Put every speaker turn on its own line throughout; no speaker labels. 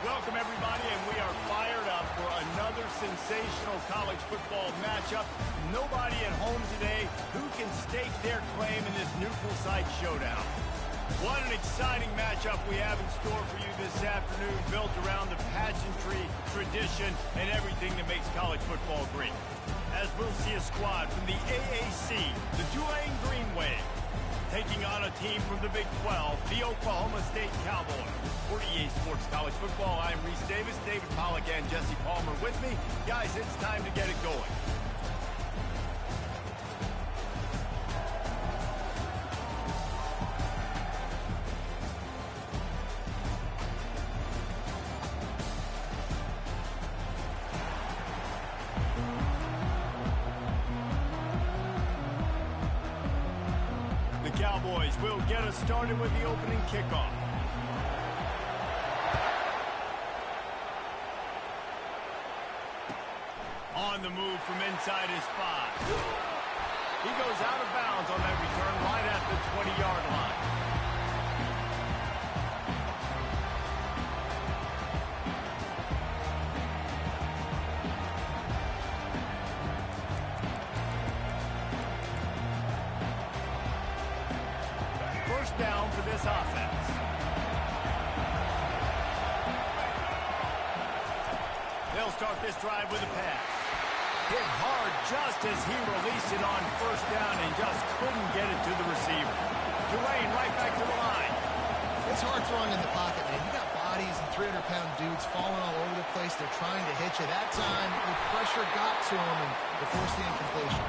Welcome, everybody, and we are fired up for another sensational college football matchup. Nobody at home today who can stake their claim in this neutral site showdown. What an exciting matchup we have in store for you this afternoon, built around the pageantry, tradition, and everything that makes college football great. As we'll see a squad from the AAC, the Tulane Green Wave, taking on a team from the Big 12, the Oklahoma State Cowboys. For EA Sports College Football, I'm Reese Davis, David Pollack, and Jesse Palmer with me. Guys, it's time to get it going. The Cowboys will get us started with the opening kickoff. On the move from inside his 5. He goes out of bounds on that return right at the 20-yard line. First down for this offense. They'll start this drive with a pass. Hit hard just as he released it on first down and just couldn't get it to the receiver. Tulane right back to the line.
It's hard throwing in the pocket, man. You got bodies and 300-pound dudes falling all over the place. They're trying to hit you. That time, the pressure got to him and they forced the incompletion.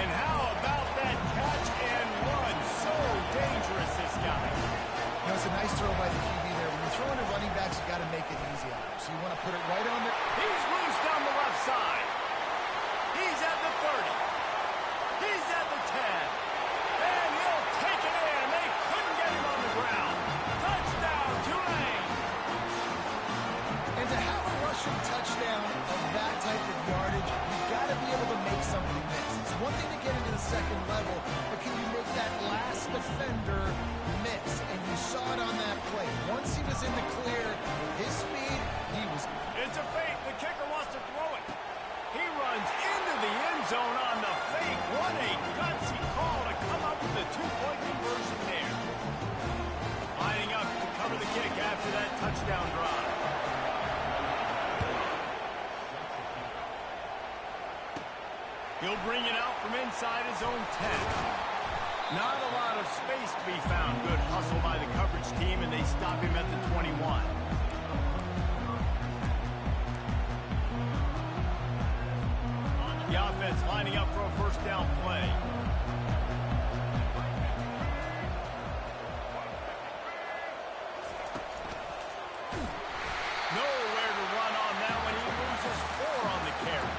And how about that catch and run? So dangerous, this guy.
You know, it's a nice throw by the QB there. When you're throwing to running backs, you got to make it easy on them. So you want to put it right on there.
He's loose down the left side. He's at the 30. He's at the 10. And he'll take it in. They couldn't get him on the ground. Touchdown, Tulane.
And to have a rushing touchdown of that type of yardage, you've got to be able to make somebody miss. It's one thing to get into the second level, but can you make that last defender miss? And you saw it on that play. Once he was in the clear, his speed, he was...
It's a fake. The kicker wants to throw it. He runs into the end zone on the fake. What a gutsy call to come up with a two-point conversion there. Lining up to cover the kick after that touchdown drive. He'll bring it out from inside his own 10. Not a lot of space to be found. Good hustle by the coverage team, and they stop him at the 21. The offense lining up for a first down play. Nowhere to run on that one. He loses 4 on the carry.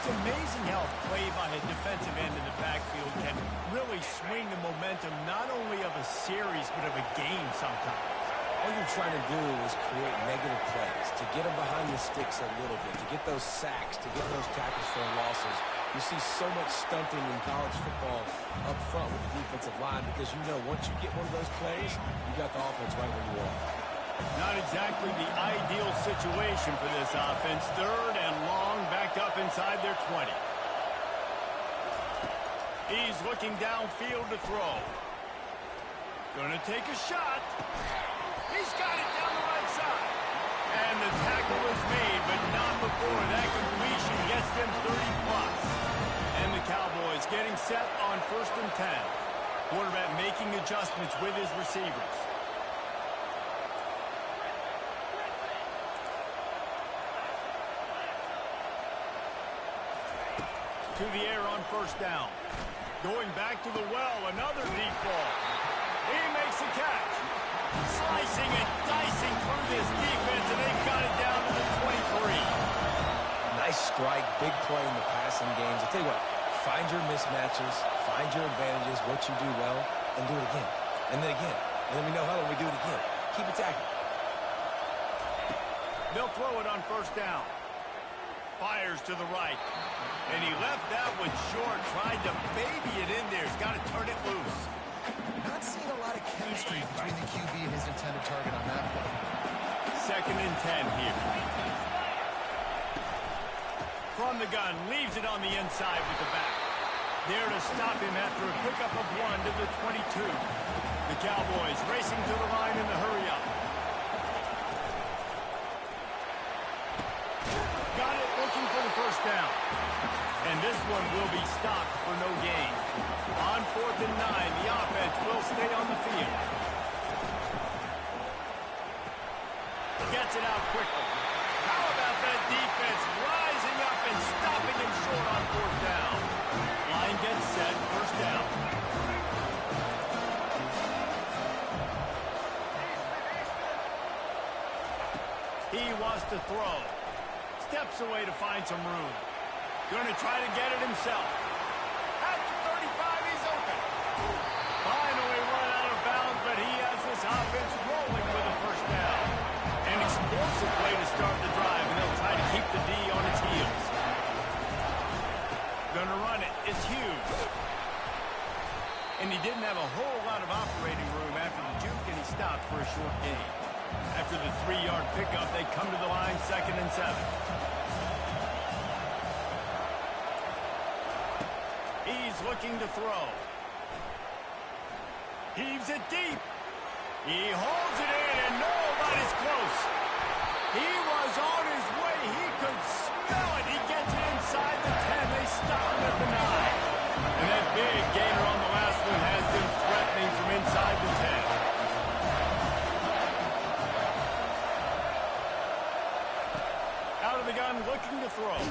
It's amazing how a play by a defensive end in the backfield can really swing the momentum not only of a series but of a game sometimes.
All you're trying to do is create negative plays, to get them behind the sticks a little bit, to get those sacks, to get those tackles for losses. You see so much stunting in college football up front with the defensive line because you know once you get one of those plays, you got the offense right where you are.
Not exactly the ideal situation for this offense. Third and long, backed up inside their 20. He's looking downfield to throw. Gonna take a shot. He's got it down the right side. And the tackle is made, but not before that completion gets them 30+. And the Cowboys getting set on 1st and 10. Quarterback making adjustments with his receivers. To the air on first down. Going back to the well, another deep ball. He makes a catch. Slicing and dicing through this defense, and they've got it down to the 23.
Nice strike, big play in the passing games. I'll tell you what, find your mismatches, find your advantages, what you do well, and do it again. And then again. And then we know how we do it again. Keep attacking.
They'll throw it on first down. Fires to the right. And he left that one short, tried to baby it in there. He's got to turn it loose.
Not seeing a lot of chemistry between the QB and his intended target on that play.
2nd and 10 here. From the gun, leaves it on the inside with the back. There to stop him after a pickup of 1 to the 22. The Cowboys racing to the line in the hurry-up. Got it, looking for the first down. And this one will be stopped for no gain. On 4th and 9, the offense will stay on the field. Gets it out quickly. How about that defense rising up and stopping him short on 4th down? Line gets set, first down. He wants to throw. Steps away to find some room. Going to try to get it himself. At the 35, he's open. Finally run out of bounds, but he has this offense rolling with a first down. An explosive play to start the drive, and they'll try to keep the D on its heels. Going to run it. It's Hughes. And he didn't have a whole lot of operating room after the juke, and he stopped for a short gain. After the 3-yard pickup, they come to the line 2nd and 7. He's looking to throw. Heaves it deep. He holds it in, and nobody's close. He was on his way. He could smell it. He gets it inside the 10. They stop him at the 9. And that big gainer on the last one has them threatening from inside the 10. Out of the gun, looking to throw.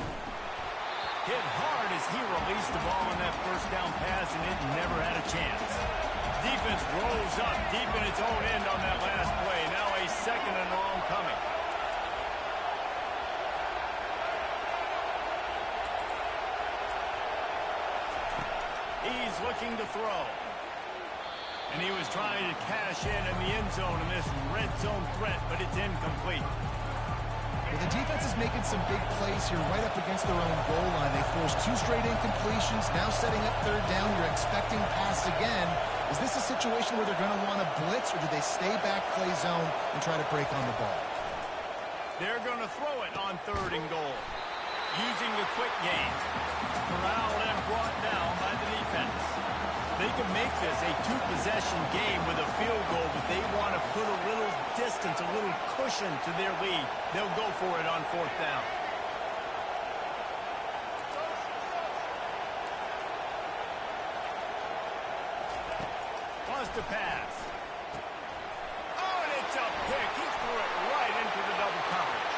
Hit hard as he released the ball on that first down pass, and it never had a chance. Defense rolls up deep in its own end on that last play. Now a 2nd and long coming. He's looking to throw. And he was trying to cash in the end zone in this red zone threat, but it's incomplete.
Well, the defense is making some big plays here right up against their own goal line. They forced 2 straight incompletions, now setting up 3rd down. You're expecting pass again. Is this a situation where they're going to want to blitz, or do they stay back, play zone, and try to break on the ball?
They're going to throw it on 3rd and goal. Using the quick game. Corralled and brought down by the defense. They can make this a 2-possession game with a field goal, but they want to put a little distance, a little cushion to their lead. They'll go for it on 4th down. Wants to pass. Oh, and it's a pick. He threw it right into the double coverage.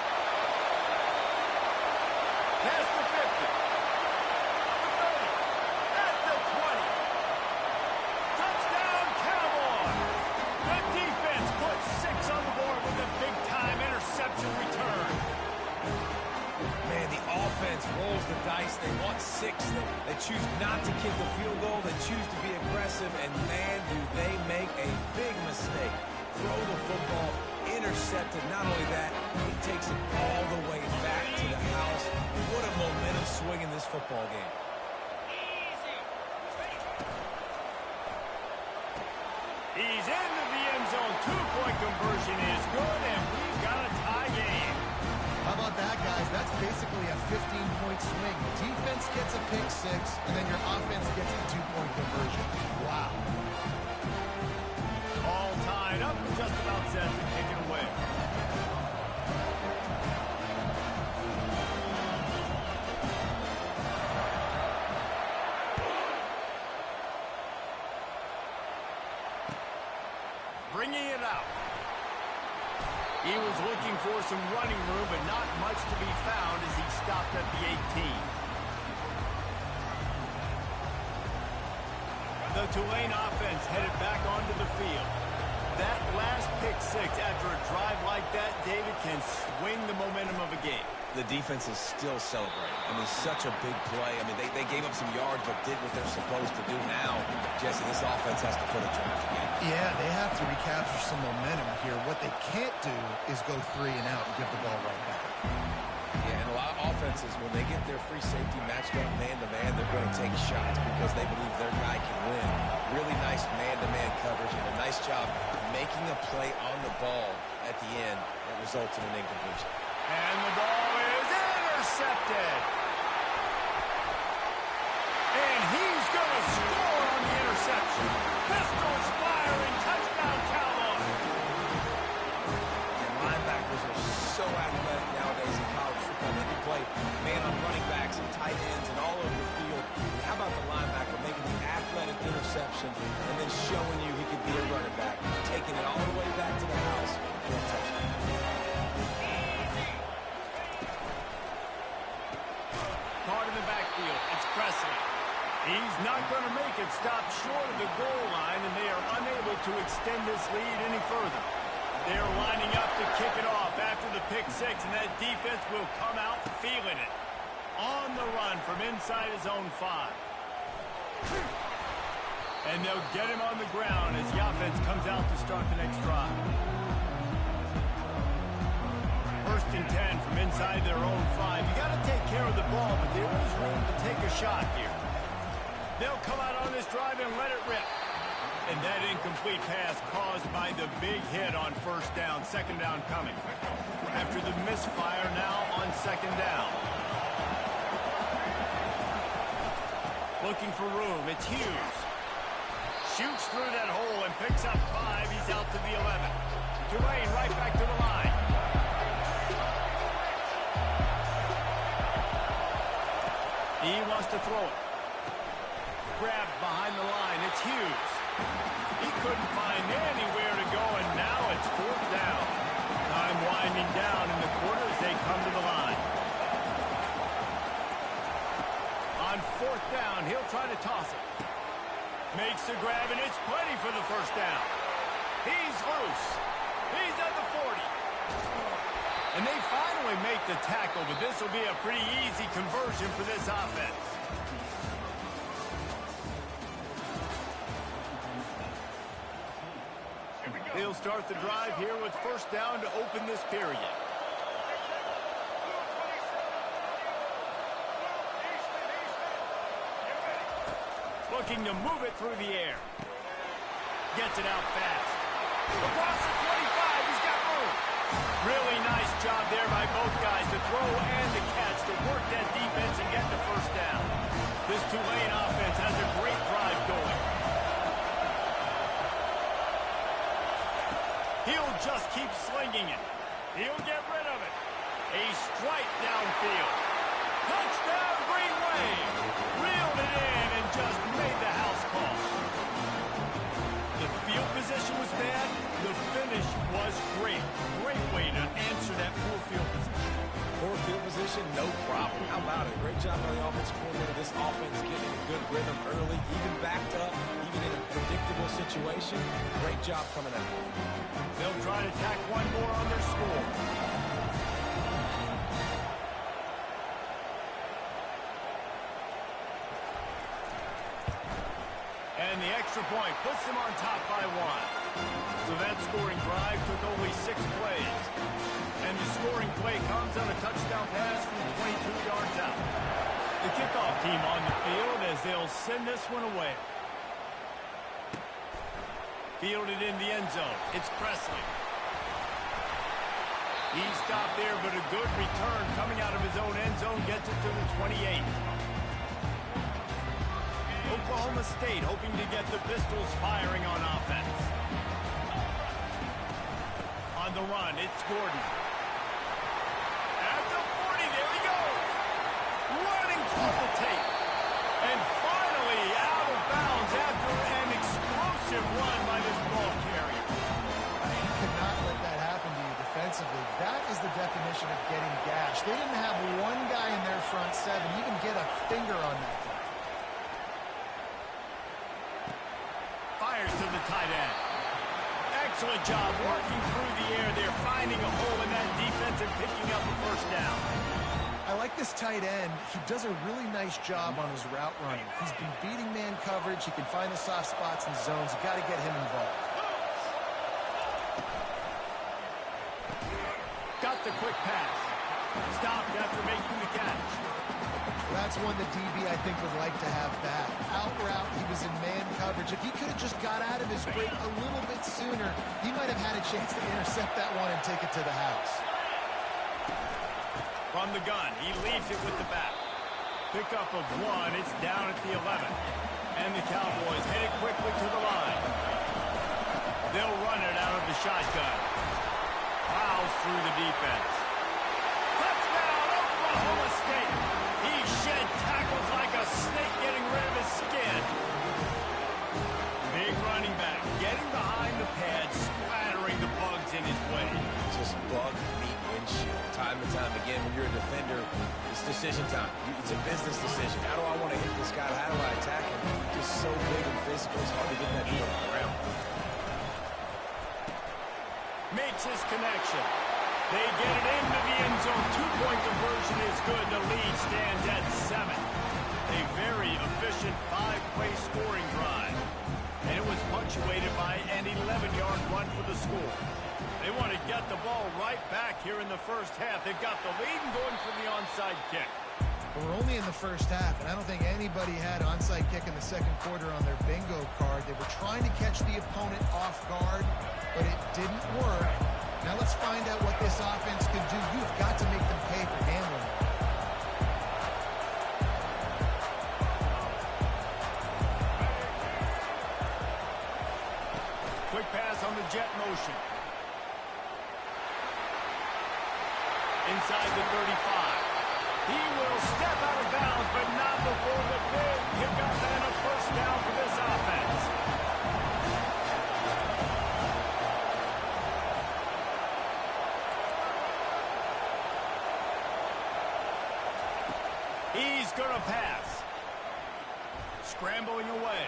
Past the 50. The 30. At the 20. Touchdown, Cowboys! The defense puts 6 on the board with a big-time interception return.
Man, the offense rolls the dice. They want 6. They choose not to kick the field goal. They choose to be aggressive, and man, do they make a big mistake. Throw the football, intercepted. Not only that, he takes it all the way back to the house. What a momentum swing in this football game.
He's into the end zone. 2-point conversion is good, and we've got a tie game.
How about that, guys? That's basically a 15-point swing. Defense gets a pick 6, and then your offense gets a 2-point conversion. Wow.
All tied up, just about set to kick it away. Bringing it out. He was looking for some running room, but not much to be found as he stopped at the 18. The Tulane offense headed back onto the field. That last pick 6 after a drive like that, David, can swing the momentum of a game.
The defense is still celebrating. I mean, such a big play. I mean, they gave up some yards, but did what they're supposed to do now. Jesse, this offense has to put a drive again.
Yeah, they have to recapture some momentum here. What they can't do is go 3 and out and give the ball right back.
Yeah, and a lot of offenses, when they get their free safety matched up man-to-man, they're going to take shots because they believe their guy can win. Really nice man-to-man coverage and a nice job making a play on the ball at the end that results in an incompletion.
And the ball is intercepted. And he's going to score on the interception. Pistols firing, touchdown Cowboys.
And linebackers are so athletic nowadays in college football. They can play man on running backs and tight ends and all over the field. And how about the linebacker making the athletic interception and then showing you he could be a running back, taking it all the way back to the house for a touchdown.
Caught in the backfield, it's Presley. He's not going to make it stop short of the goal line, and they are unable to extend this lead any further. They're lining up to kick it off after the pick six, and that defense will come out feeling it. On the run from inside his own 5. And they'll get him on the ground as the offense comes out to start the next drive. 1st and 10 from inside their own 5. You got to take care of the ball, but there is room to take a shot here. They'll come out on this drive and let it rip. And that incomplete pass caused by the big hit on 1st down, 2nd down coming. After the misfire, now on 2nd down. Looking for room, it's Hughes. Shoots through that hole and picks up 5. He's out to the 11. Tulane right back to the line. He wants to throw it. Grabbed behind the line. It's Hughes. He couldn't find anywhere to go, and now it's 4th down. Time winding down in the quarter as they come to the line. On 4th down, he'll try to toss it. Makes the grab, and it's plenty for the 1st down. He's loose. He's at the 40. And they finally make the tackle, but this will be a pretty easy conversion for this offense. He'll start the drive here with 1st down to open this period. Looking to move it through the air. Gets it out fast. Across the 25, he's got room. Really nice job there by both guys to throw and to catch, to work that defense and get the 1st down. This Tulane offense has a great drive going. He'll just keep slinging it. He'll get rid of it. A strike downfield. Touchdown, Green Wave. Reeled it in and just made the house call. The field position was bad. The finish was great. Great way to answer that poor field position.
Poor field position, no problem. How about it? Great job by the offensive coordinator. This offense getting a good rhythm early, even backed up, even in a predictable situation. Great job coming out.
They'll try to tack one more on their score. And the extra point puts them on top by 1. So that scoring drive took only 6 plays. And the scoring play comes on a touchdown pass from 22 yards out. The kickoff team on the field as they'll send this one away. Fielded in the end zone. It's Presley. He stopped there, but a good return coming out of his own end zone gets it to the 28. Oklahoma State hoping to get the Pistols firing on offense. On the run, it's Gordon. At the 40, there he goes. Running through the tape. And finally out of bounds after an explosive run by this ball carrier.
You cannot let that happen to you defensively. That is the definition of getting gashed. They didn't have one guy in their front 7 even get a finger on that guy.
Fires to the tight end. Excellent job working through the air there, finding a hole in that defense and picking up a 1st down.
I like this tight end. He does a really nice job on his route running. He's been beating man coverage. He can find the soft spots and zones. You got to get him involved.
Got the quick pass. Stopped after making the catch.
That's one the DB, I think, would like to have back. Out route, he was in man coverage. advantage. If he could have just got out of his break a little bit sooner, he might have had a chance to intercept that one and take it to the house.
From the gun, he leaves it with the back. Pickup of 1, it's down at the 11. And the Cowboys headed quickly to the line. They'll run it out of the shotgun. Fouls through the defense. Touchdown, Oklahoma State. He shed tackles like a snake getting rid of his skin. Big running back, getting behind the pads, splattering the bugs in his way.
Just bug meat windshield. Time and time again, when you're a defender, it's decision time. It's a business decision. How do I want to hit this guy? How do I attack him? Just so big and physical. It's hard to get that deal on the ground.
Makes his connection. They get it into the end zone. 2-point conversion is good. The lead stands at 7. A very efficient 5-play scoring drive. And it was punctuated by an 11-yard run for the score. They want to get the ball right back here in the first half. They've got the lead and going for the onside kick.
We're only in the first half, and I don't think anybody had onside kick in the second quarter on their bingo card. They were trying to catch the opponent off guard, but it didn't work. Now let's find out what this offense can do. You've got to make them pay for gambling.
Quick pass on the jet motion. Inside the 35. He will step out of bounds, but not before the big pickup and a first down for this offense. He's going to pass. Scrambling away.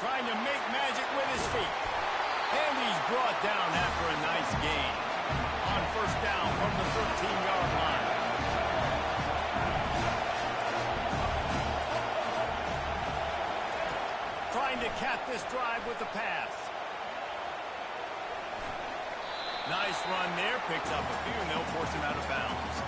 Trying to make magic with his feet. And he's brought down after a nice gain. On first down from the 13-yard line. Trying to cap this drive with the pass. Nice run there. Picks up a few, and they'll force him out of bounds.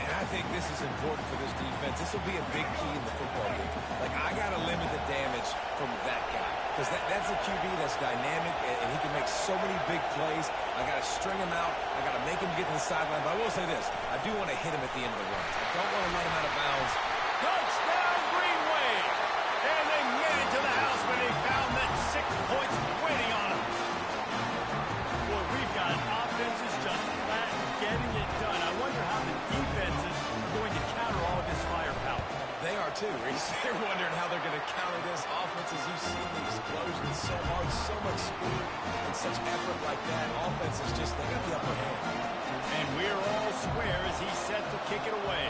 And I think this is important for this defense. This will be a big key in the football game. Like, I got to limit the damage from that guy. Because that's a QB that's dynamic, and he can make so many big plays. I got to string him out. I got to make him get to the sideline. But I will say this. I do want to hit him at the end of the runs. I don't want to let him out of bounds.
Touchdown, Green Wave! And they made it to the house when they found that 6 points waiting on them. Boy, we've got offenses just flat getting it done. I wonder how the defenses are going to counter all of this firepower.
They are too, Reese. They're wondering how they're going to counter this offense. As you've seen the explosion, it's so hard, so much speed, and such effort like that. Offense is just, they got the upper hand.
And we're all square as he's set to kick it away.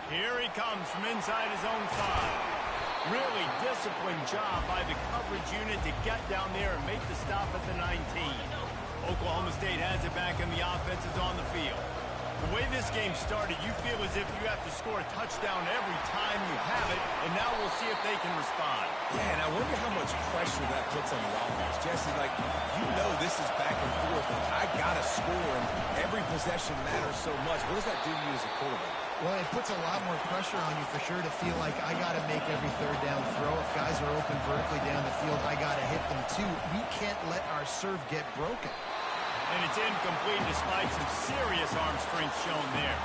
Here he comes from inside his own 5. Really disciplined job by the coverage unit to get down there and make the stop at the 19. Oklahoma State has it back and the offense is on the field. The way this game started, you feel as if you have to score a touchdown every time you have it, and now we'll see if they can respond.
Yeah, and I wonder how much pressure that puts on the offense. Jesse, like, you know this is back and forth. I got to score, and every possession matters so much. What does that do to you as a quarterback?
Well, it puts a lot more pressure on you for sure to feel like I got to make every third down throw. If guys are open vertically down the field, I got to hit them too. We can't let our serve get broken.
And it's incomplete despite some serious arm strength shown there.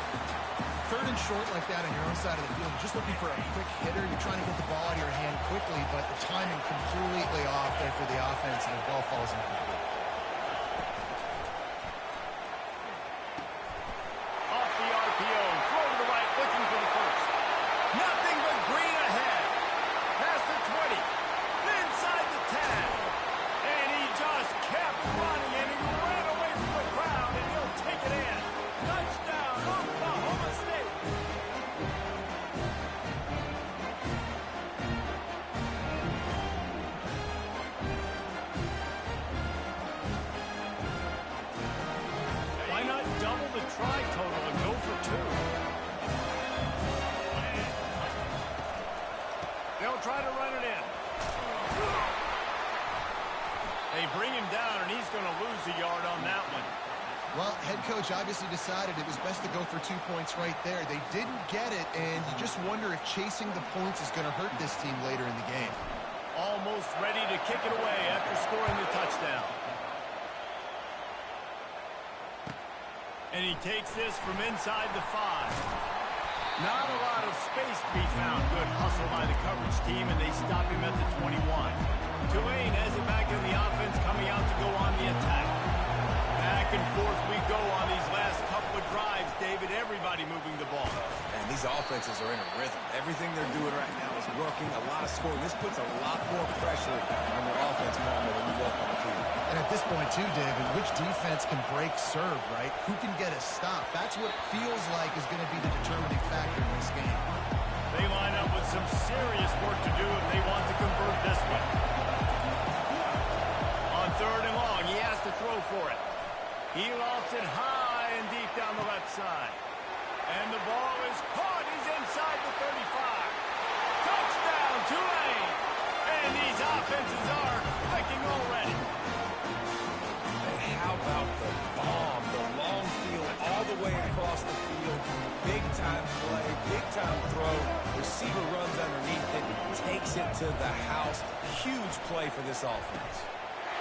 Third and short like that on your own side of the field, you're just looking for a quick hitter. You're trying to get the ball out of your hand quickly, but the timing completely off there for the offense, and the ball falls incomplete.
Off the RPO, throw to the right, looking for the first. Nothing but green ahead. Past the 20, inside the 10. And he just kept running, and he ran away from the crowd, and he'll take it in. Touchdown, Oklahoma State. Why not double the try total and go for 2? They'll try to run it in. They bring him down, and he's going to lose a yard on that one.
Well, head coach obviously decided it was best to go for 2 points right there. They didn't get it, and you just wonder if chasing the points is going to hurt this team later in the game.
Almost ready to kick it away after scoring the touchdown. And he takes this from inside the 5. Not a lot of space to be found. Good hustle by the coverage team, and they stop him at the 21. Tulane has it back in the offense, coming out to go on the attack. Back and forth we go on these last couple of drives, David. Everybody moving the ball.
And these offenses are in a rhythm. Everything they're doing right now is working. A lot of scoring. This puts a lot more pressure on their offense moment when you walk on the field.
And at this point, too, David, which defense can break serve, right? Who can get a stop? That's what feels like is going to be the determining factor in this game.
They line up with some serious work to do if they want to convert this one. On 3rd and long, he has to throw for it. He lofts it high and deep down the left side. And the ball is caught. He's inside the 35. Touchdown, Tulane! And these offenses are clicking already.
How about the bomb, the long field all the way across the field? Big-time play, big-time throw. Receiver runs underneath it, takes it to the house. Huge play for this offense.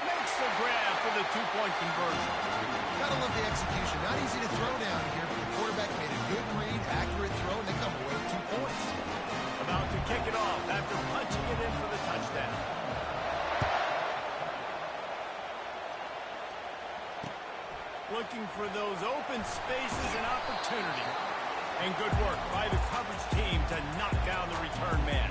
Makes the grab for the 2-point conversion.
Gotta love the execution. Not easy to throw down here, but the quarterback made a good read, accurate throw, and they come away with 2 points.
About to kick it off after punching it in for the touchdown. Looking for those open spaces and opportunity. And good work by the coverage team to knock down the return man.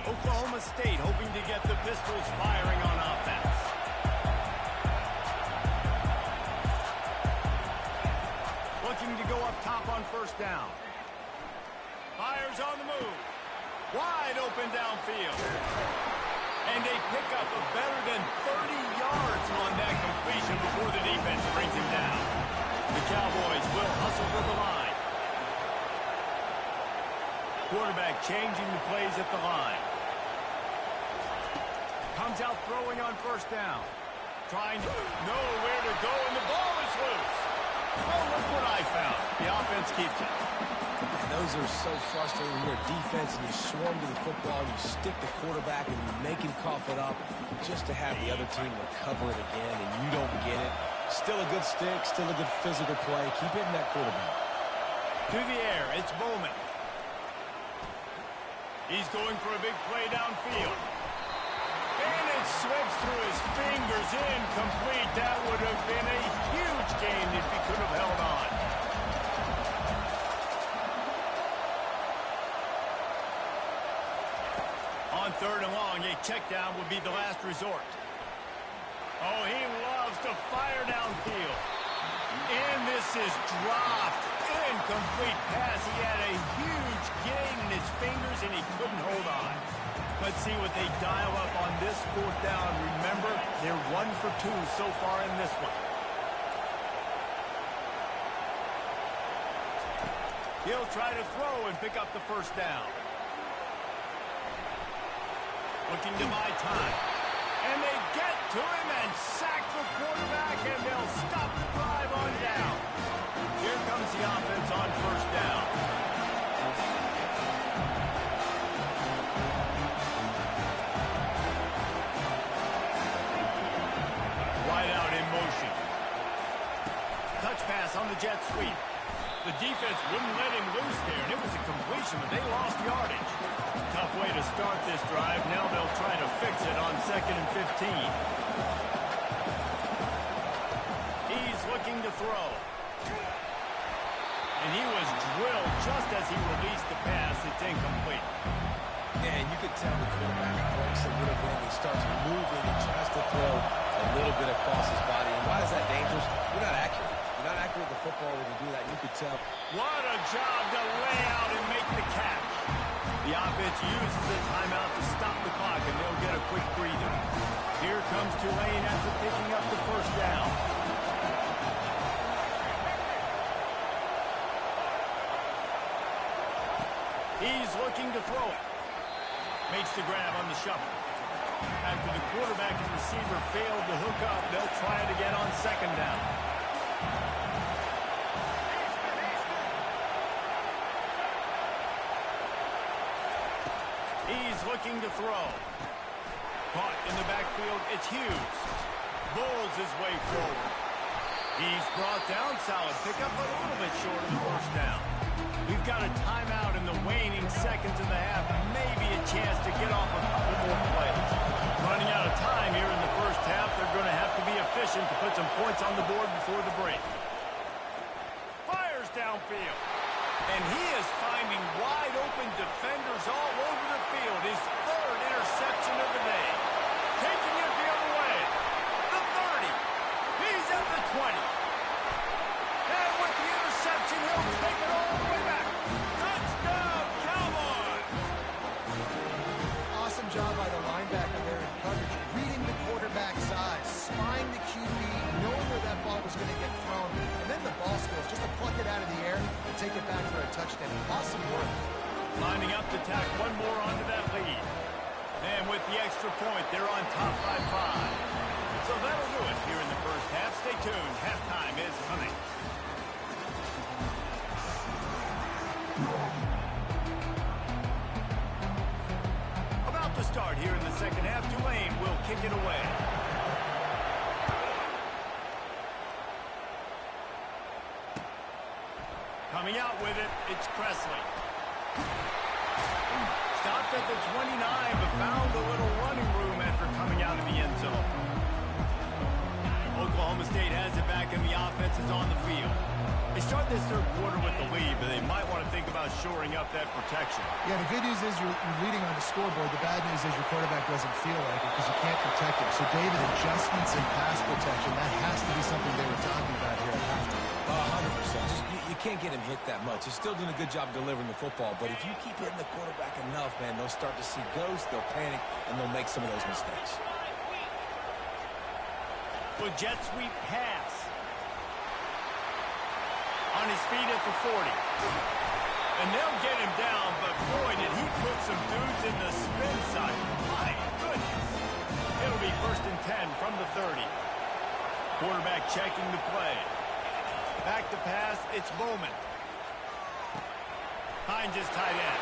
Oklahoma State hoping to get the Pistols firing on offense. Looking to go up top on 1st down. Fires on the move. Wide open downfield. And they pick up a better than 30 yards on that completion before the defense brings him down. The Cowboys will hustle for the line. Quarterback changing the plays at the line. Comes out throwing on 1st down. Trying to know where to go, and the ball is loose. Oh, look what I found. The offense keeps it.
And those are so frustrating when you're a defense and you swarm to the football, and you stick the quarterback and you make him cough it up just to have the other team recover it again, and you don't get it. Still a good stick, still a good physical play. Keep hitting that quarterback.
To the air, it's Bowman. He's going for a big play downfield. And it slips through his fingers, incomplete. That would have been a huge gain if he could have held on. On 3rd and long, a check down would be the last resort. Oh, he loves to fire downfield. And this is dropped. Incomplete pass. He had a huge gain in his fingers, and he couldn't hold on. Let's see what they dial up on this 4th down. Remember, they're 1 for 2 so far in this one. He'll try to throw and pick up the 1st down. Looking to buy time. And they get to him and sack the quarterback, and they'll stop the drive on down. Here comes the offense on 1st down. Wide out in motion. Touch pass on the jet sweep. The defense wouldn't let him loose there, and it was a completion, but they lost yardage. Tough way to start this drive. Now they'll try to fix it on 2nd and 15. He's looking to throw. And he was drilled just as he released the pass. It's incomplete.
And you can tell the quarterback breaks a little bit. He starts moving and tries to throw a little bit across his body. And why is that dangerous? You're not accurate. You're not accurate with the football when you do that. You could tell.
What a job to lay out and make the catch. The offense uses the timeout to stop the clock, and they'll get a quick breather. Here comes Tulane after picking up the 1st down. He's looking to throw it. Makes the grab on the shuffle. After the quarterback and receiver failed to hook up, they'll try it again on second down. He's looking to throw. Caught in the backfield, it's Hughes. Bulls his way forward. He's brought down. Solid pickup, but a little bit short of the first down. We've got a timeout in the waning seconds of the half. Maybe a chance to get off a couple more plays. Running out of time here in the first half. They're going to have to be efficient to put some points on the board before the break. Fires downfield. And he is finding wide open defenders all over the field. His third interception of the day. Taking it the other way. The 30. He's at the 20. And with the interception, he'll take it all the way back. Touchdown, Cowboys!
Awesome job by the linebacker there in coverage, reading the quarterback's eyes, spying the QB, knowing where that ball was going to get thrown, and then the ball skills, just to pluck it out of the air and take it back for a touchdown. Awesome work.
Lining up to tack one more onto that lead. And with the extra point, they're on top by 5. So that'll do it here in the first half. Stay tuned. Halftime is coming. About to start here in the second half. Tulane will kick it away. Coming out with it, it's Presley. Stopped at the 29, but found a little running room after coming out of the end zone. Oklahoma State has it back, and the offense is on the field. They start this third quarter with the lead, but they might want to think about shoring up that protection.
Yeah, the good news is you're leading on the scoreboard. The bad news is your quarterback doesn't feel like it because you can't protect him. So, David, adjustments in pass protection, that has to be something they were talking about here at halftime.
100%. You can't get him hit that much. He's still doing a good job delivering the football, but if you keep hitting the quarterback enough, man, they'll start to see ghosts, they'll panic, and they'll make some of those mistakes.
Well, jet sweep pass. On his feet at the 40. And they'll get him down, but boy, did he put some dudes in the spin cycle. My goodness. It'll be 1st and 10 from the 30. Quarterback checking the play. Back to pass, it's Bowman. Finds his tight end.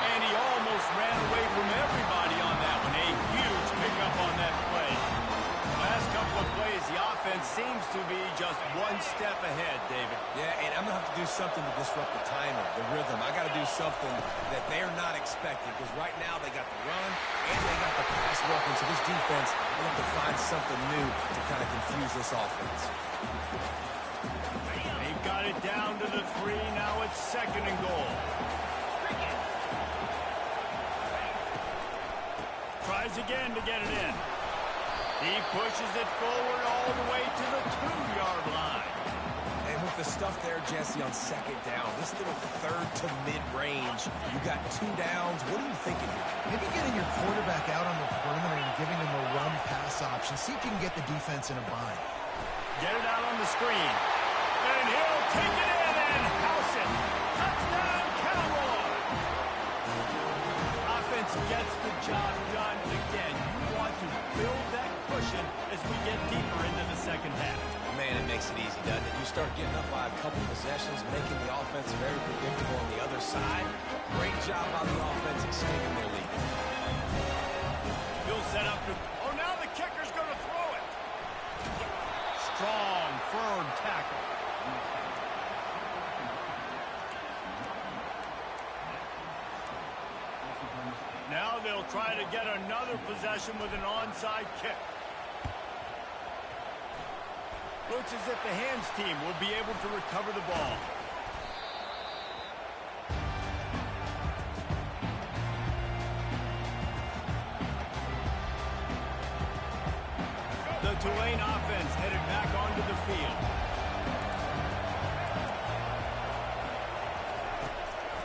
And he almost ran away from everybody on that one. A huge pickup on that play. Last couple of plays, the offense seems to be just one step ahead, David.
Yeah, and I'm going to have to do something to disrupt the timing, the rhythm. I got to do something that they're not expecting because right now they got the run and they got the pass working. So this defense will have to find something new to kind of confuse this offense.
They've got it down to the 3. Now it's 2nd and goal. Tries again to get it in. He pushes it forward all the way to the 2-yard line.
And with the stuff there, Jesse, on 2nd down, this little 3rd to mid-range, you got 2 downs. What are you thinking here?
Maybe getting your quarterback out on the perimeter and giving him a run pass option. See if you can get the defense in a bind.
Get it out on the screen. And he'll take it in and house it. Touchdown, Cowboys! Offense gets the job done again. You want to build that cushion as we get deeper into the second half.
Man, it makes it easy, doesn't it? You start getting up by a couple possessions, making the offense very predictable on the other side. Great job by the offense extending their lead.
He'll set up to... Oh, now the kicker's going to throw it. Strong, firm tackle. Now they'll try to get another possession with an onside kick. Looks as if the hands team will be able to recover the ball. The Tulane offense headed back onto the field.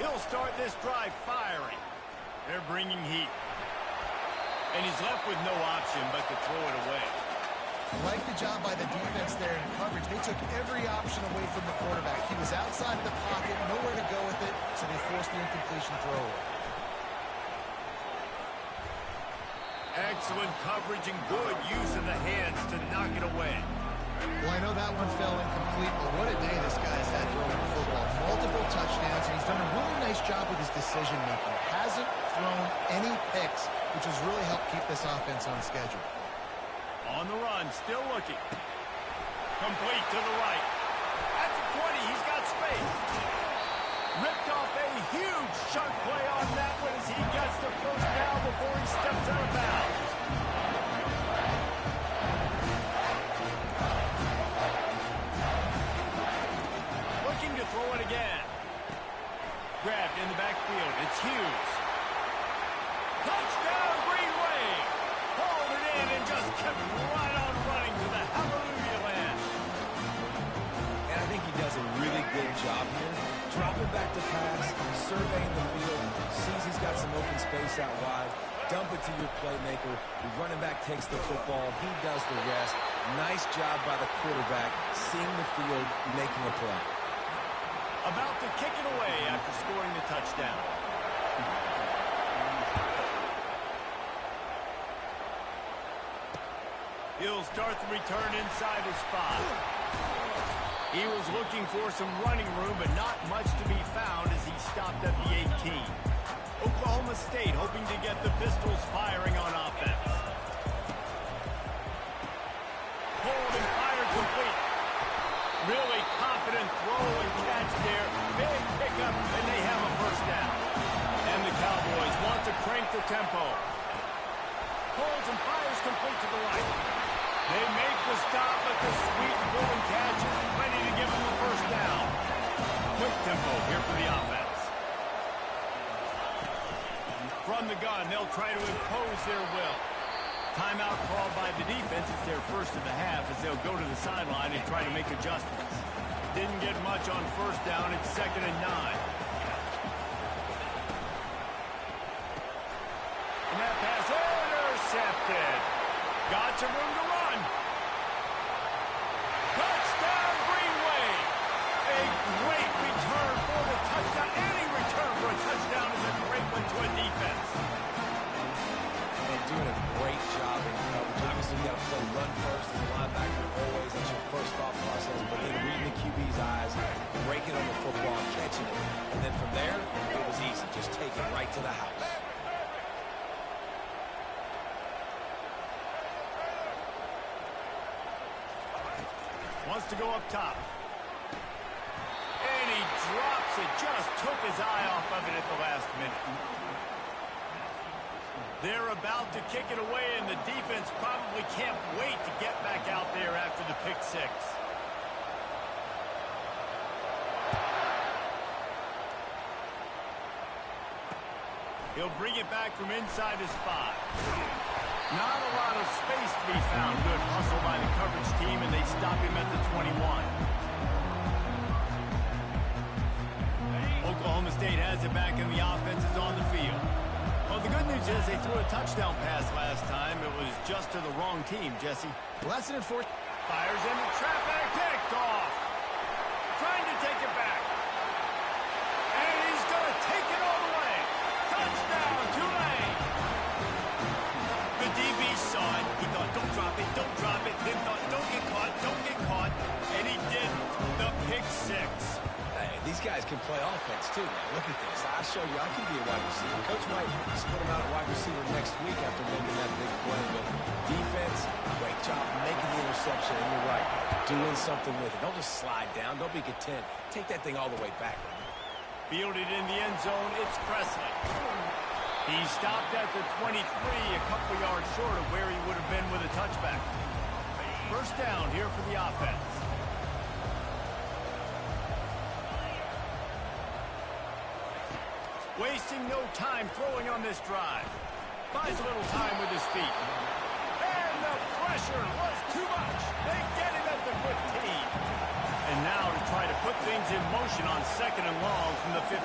He'll start this drive firing. They're bringing heat. And he's left with no option but to throw it away.
Like the job by the defense there in coverage. They took every option away from the quarterback. He was outside of the pocket, nowhere to go with it, so they forced the incompletion throw away.
Excellent coverage and good use of the hands to knock it away.
Well, I know that one fell incomplete, but what a day this guy's had throwing the football. Multiple touchdowns, and he's done a really nice job with his decision-making. Hasn't thrown any picks, which has really helped keep this offense on schedule.
On the run, still looking. Complete to the right. At the 20, he's got space. Ripped off a huge chunk play on that one as he gets the first down before he steps out of bounds. Looking to throw it again. Grabbed in the backfield. It's Hughes. Touchdown, Green Wave. Hauled it in and just kept right on running to the hallelujah land.
And I think he does a really good job here. Dropping back to pass, surveying the field, sees he's got some open space out wide, dump it to your playmaker. The running back takes the football. He does the rest. Nice job by the quarterback, seeing the field, making a play.
About to kick it away after scoring the touchdown. He'll start the return inside his 5. He was looking for some running room, but not much to be found as he stopped at the 18. Oklahoma State hoping to get the Pistols firing on offense. Pulled and fired complete. Really confident throw and catch there. Big pickup, and they have a first down. And the Cowboys want to crank the tempo. Pulls and fires complete to the right. They make the stop, but the sweet golden catch is ready to give them the first down. Quick tempo here for the offense. From the gun, they'll try to impose their will. Timeout called by the defense. It's their first of the half as they'll go to the sideline and try to make adjustments. Didn't get much on first down. It's 2nd and 9. And that pass intercepted. Got some room to run. Touchdown, Green Wave. A great return for the touchdown. Any return for a touchdown is a great one to a defense.
And doing a great job in coverage. Obviously, you got to play run first as a linebacker always. That's your first thought process. But then reading the QB's eyes, breaking on the football, catching it. And then from there, it was easy. Just take it right to the house.
Wants to go up top. And he drops it. Just took his eye off of it at the last minute. They're about to kick it away, and the defense probably can't wait to get back out there after the pick 6. He'll bring it back from inside his 5. Not a lot of space to be found. Good hustle by the coverage team, and they stop him at the 21. Oklahoma State has it back, and the offense is on the field. Well, the good news is they threw a touchdown pass last time. It was just to the wrong team, Jesse.
Well, that's an enforced.
Fires into traffic, picked off. Trying to take it back. And he's going to take it all the way. Touchdown, Tulane. The DB saw it. He thought, don't drop it, don't drop it. Then thought, don't get caught, don't get caught. And he did the pick 6.
Hey, these guys can play offense, too. Now, look at this. I'll show you. I can be a wide receiver. Coach might split him out at wide receiver next week after making that big play. But defense, great job making the interception. And you're right, doing something with it. Don't just slide down. Don't be content. Take that thing all the way back.
Fielded in the end zone, it's Presley. He stopped at the 23, a couple yards short of where he would have been with a touchback. First down here for the offense. Wasting no time throwing on this drive. Buys a little time with his feet. And the pressure was too much. They get him at the 15. And now to try to put things in motion on 2nd and long from the 15.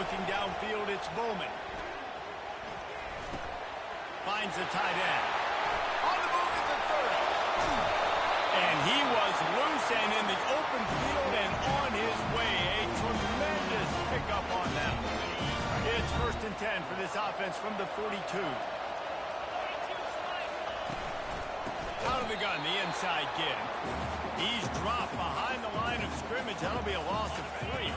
Looking downfield, it's Bowman. Finds the tight end. On the move is the 30. And he was loose and in the open field and on his way. A tremendous pickup on that one. It's 1st and 10 for this offense from the 42. Out of the gun, the inside give. He's dropped behind the line of scrimmage. That'll be a loss of 3.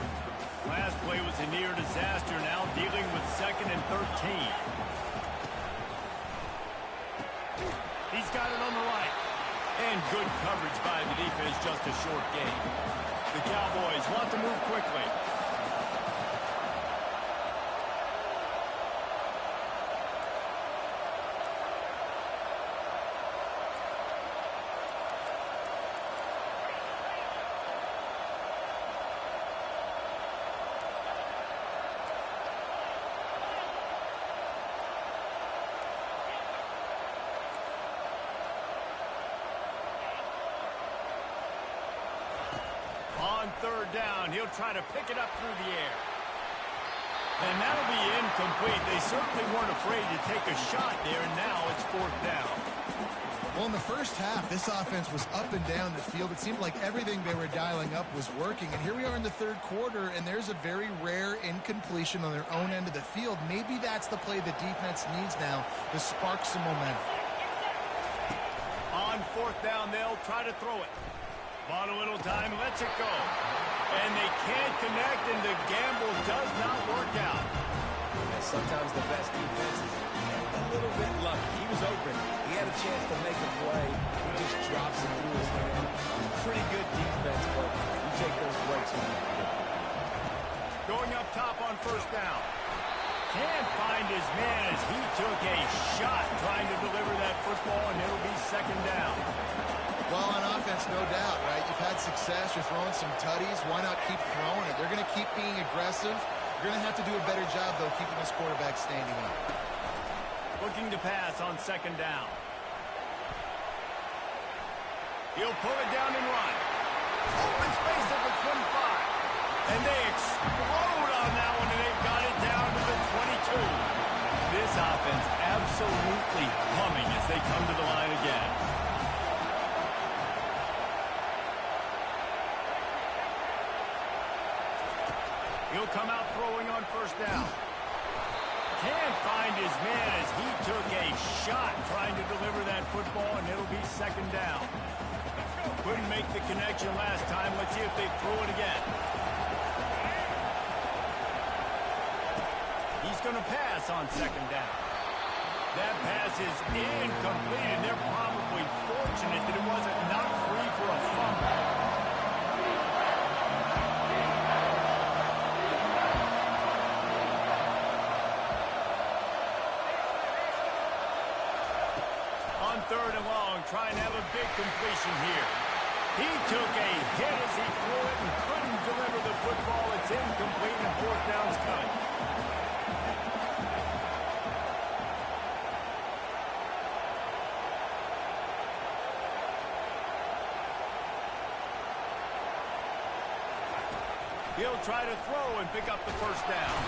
Last play was a near disaster. Now dealing with 2nd and 13. He's got it on the right. And good coverage by the defense, just a short gain. The Cowboys want to move quickly. On 3rd down, he'll try to pick it up through the air. And that'll be incomplete. They certainly weren't afraid to take a shot there, and now it's 4th down.
Well, in the first half, this offense was up and down the field. It seemed like everything they were dialing up was working. And here we are in the 3rd quarter, and there's a very rare incompletion on their own end of the field. Maybe that's the play the defense needs now to spark some momentum.
On 4th down, they'll try to throw it. Bought a little time, lets it go. And they can't connect, and the gamble does not work out.
And sometimes the best defense is a little bit lucky. He was open. He had a chance to make a play. He just drops it through his hand. Pretty good defense, but you take those breaks when you can.
Going up top on 1st down. Can't find his man as he took a shot trying to deliver that football, and it'll be 2nd down.
Well, on offense, no doubt, right? You've had success. You're throwing some tutties. Why not keep throwing it? They're going to keep being aggressive. You're going to have to do a better job, though, keeping this quarterback standing up.
Looking to pass on 2nd down. He'll pull it down and run. Open space at the 25. And they explode on that one, and they've got it down to the 22. This offense absolutely humming as they come to the line again. He'll come out throwing on 1st down. Can't find his man as he took a shot trying to deliver that football, and it'll be 2nd down. Couldn't make the connection last time. Let's see if they throw it again. He's going to pass on 2nd down. That pass is incomplete, and they're probably fortunate that it wasn't knocked free for a fumble. On 3rd and long, trying to have a big completion here. He took a hit as he threw it and couldn't deliver the football. It's incomplete, and 4th down's coming. He'll try to throw and pick up the 1st down.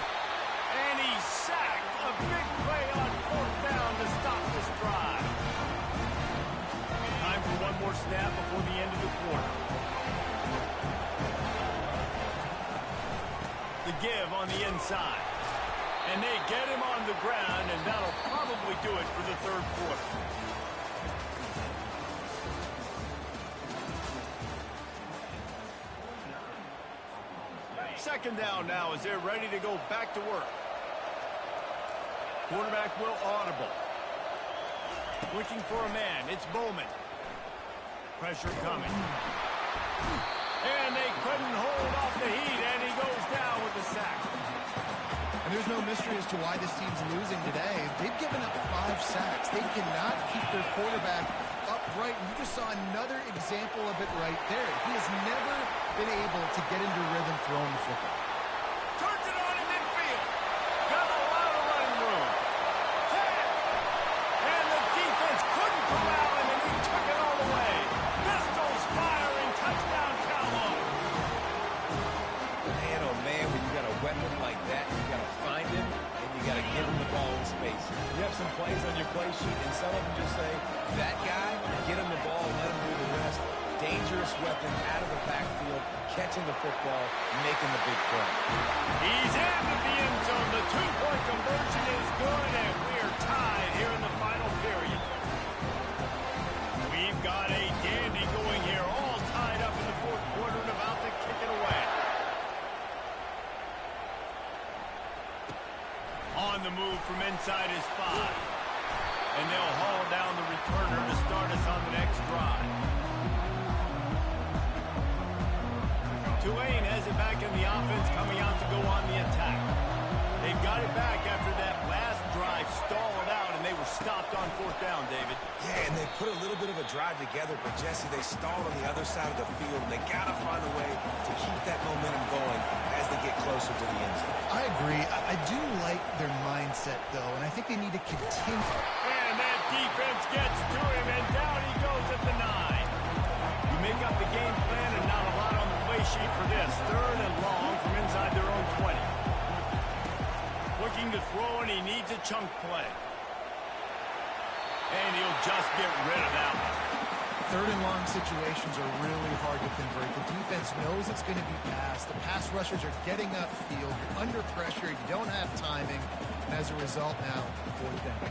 And he's sacked. A big play on 4th down to stop this drive. Time for one more snap before the end of the quarter. The give on the inside. And they get him on the ground, and that'll probably do it for the 3rd quarter. Second down now as they're ready to go back to work. Quarterback will audible. Looking for a man. It's Bowman. Pressure coming. And they couldn't hold off the heat, and he goes down with the sack.
And there's no mystery as to why this team's losing today. They've given up 5 sacks. They cannot keep their quarterback upright. And you just saw another example of it right there. He has never been able to get into rhythm throwing the football.
Turns it on in midfield. Got a lot of running room. And the defense couldn't corral him, and he took it all the way. Pistols firing. Touchdown, Cowboys.
Man, oh man, when you got a weapon like that, you got to find him, and you got to give him the ball in space. You have some plays on your play sheet, and some of them just say, that guy, get him the ball, let him do the rest. Dangerous dangerous weapon out of the backfield, catching the football, making the big play.
He's into the end zone. The two-point conversion is good, and we're tied here in the final period. We've got a dandy going here, all tied up in the fourth quarter and about to kick it away. On the move from inside his 5. And they'll haul down the returner to start us on the next drive. Tulane has it back in the offense, coming out to go on the attack. They've got it back after that last drive stalled out, and they were stopped on fourth down, David.
Yeah, and they put a little bit of a drive together, but, Jesse, they stalled on the other side of the field. They got to find a way to keep that momentum going as they get closer to the end zone.
I agree. I do like their mindset, though, and I think they need to continue.
And that defense gets to him, and down he goes at the 9. You make up the game plan, and not a lot on the play sheet for this. Third and long from inside their own 20. Looking to throw, and he needs a chunk play. And he'll just get rid of that one.
Third and long situations are really hard to convert. The defense knows it's going to be passed. The pass rushers are getting upfield. You're under pressure. You don't have timing. And as a result now, fourth down.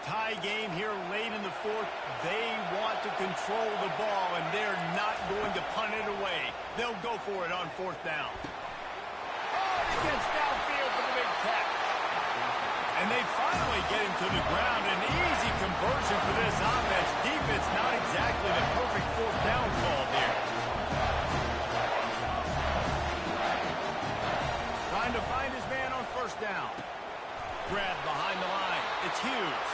Tie game here late in the fourth. They want to control the ball, and they're not going to punt it away. They'll go for it on fourth down. Oh, he gets downfield for the big catch. And they finally get him to the ground. An easy conversion for this offense. Defense not exactly the perfect fourth down call there. Trying to find his man on first down. Grab behind the line. It's Hughes.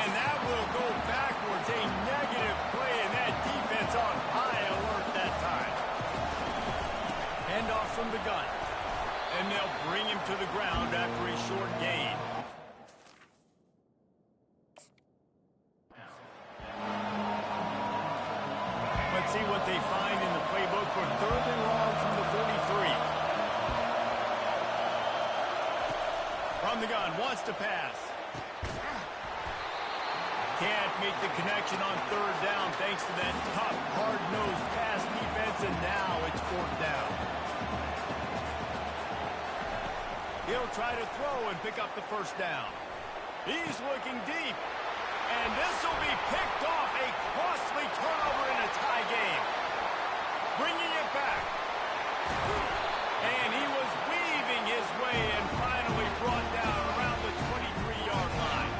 And that will go backwards. A negative play, and that defense on high alert that time. Handoff from the gun. And they'll bring him to the ground after a short gain. Let's see what they find in the playbook for third and long from the 43. From the gun, wants to pass. Can't make the connection on third down thanks to that tough, hard-nosed pass defense, and now it's fourth down. He'll try to throw and pick up the first down. He's looking deep. And this will be picked off. A costly turnover in a tie game. Bringing it back. And he was weaving his way and finally brought down around the 23-yard line.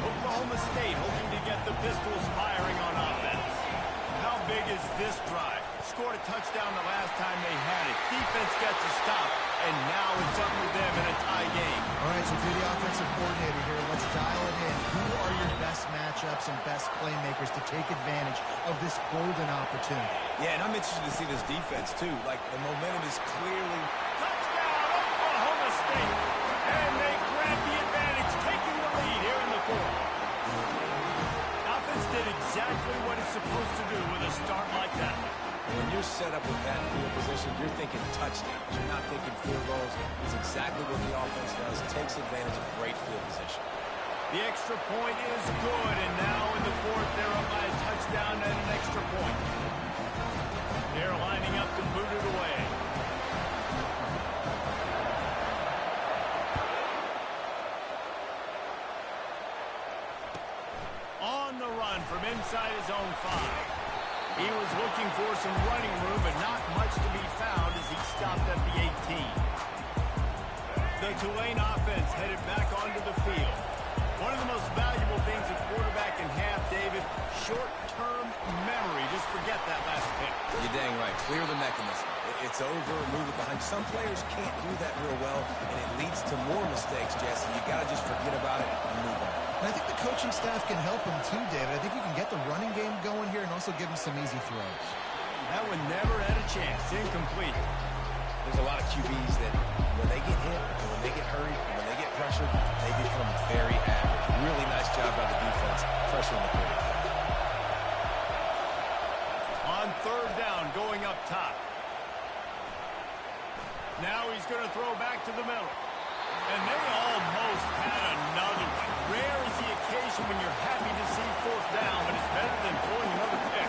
Oklahoma State hoping to get the Pistols firing on offense. How big is this drive? Scored a touchdown the last time they had it. Defense gets a stop, and now it's up to them in a tie game.
All right, so for the offensive coordinator here, let's dial it in. Who are your best matchups and best playmakers to take advantage of this golden opportunity?
Yeah, and I'm interested to see this defense, too. Like, the momentum is clearly...
Touchdown, Oklahoma State! And they grab the advantage, taking the lead here in the fourth. Offense did exactly what it's supposed to do with a start like that.
When you're set up with that field position, you're thinking touchdowns. You're not thinking field goals. It's exactly what the offense does. It takes advantage of great field position.
The extra point is good, and now in the fourth, they're up by a touchdown and an extra point. They're lining up to boot it away. On the run from inside his own 5. He was looking for some running room, but not much to be found as he stopped at the 18. The Tulane offense headed back onto the field. One of the most valuable things at quarterback can have, David, short-term memory. Just forget that last pick.
You're dang right. Clear the mechanism. It's over, move it behind. Some players can't do that real well, and it leads to more mistakes, Jesse. You got to just forget about it and move on.
And I think the coaching staff can help him too, David. I think you can get the running game going here and also give him some easy throws.
That one never had a chance. Incomplete.
There's a lot of QBs that when they get hit, and when they get hurried, and when they get pressured, they become very average. Really nice job by the defense, pressuring the quarterback.
On third down, going up top. Now he's going to throw back to the middle. And they almost had another one. Rare is the occasion when you're happy to see fourth down, but it's better than throwing another pick.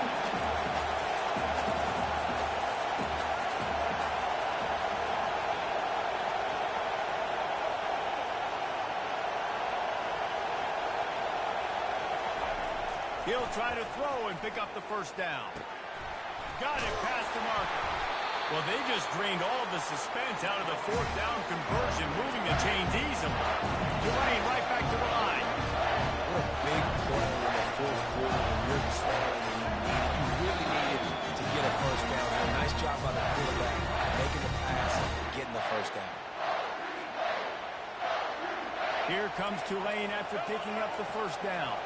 He'll try to throw and pick up the first down. Got it past the marker. Well, they just drained all the suspense out of the fourth down conversion, moving the chains easily. Tulane right back to the line.
What a big play in the fourth quarter when you're trailing and you really needed to get a first down. Nice job by the quarterback, making the pass, getting the first down.
Here comes Tulane after picking up the first down.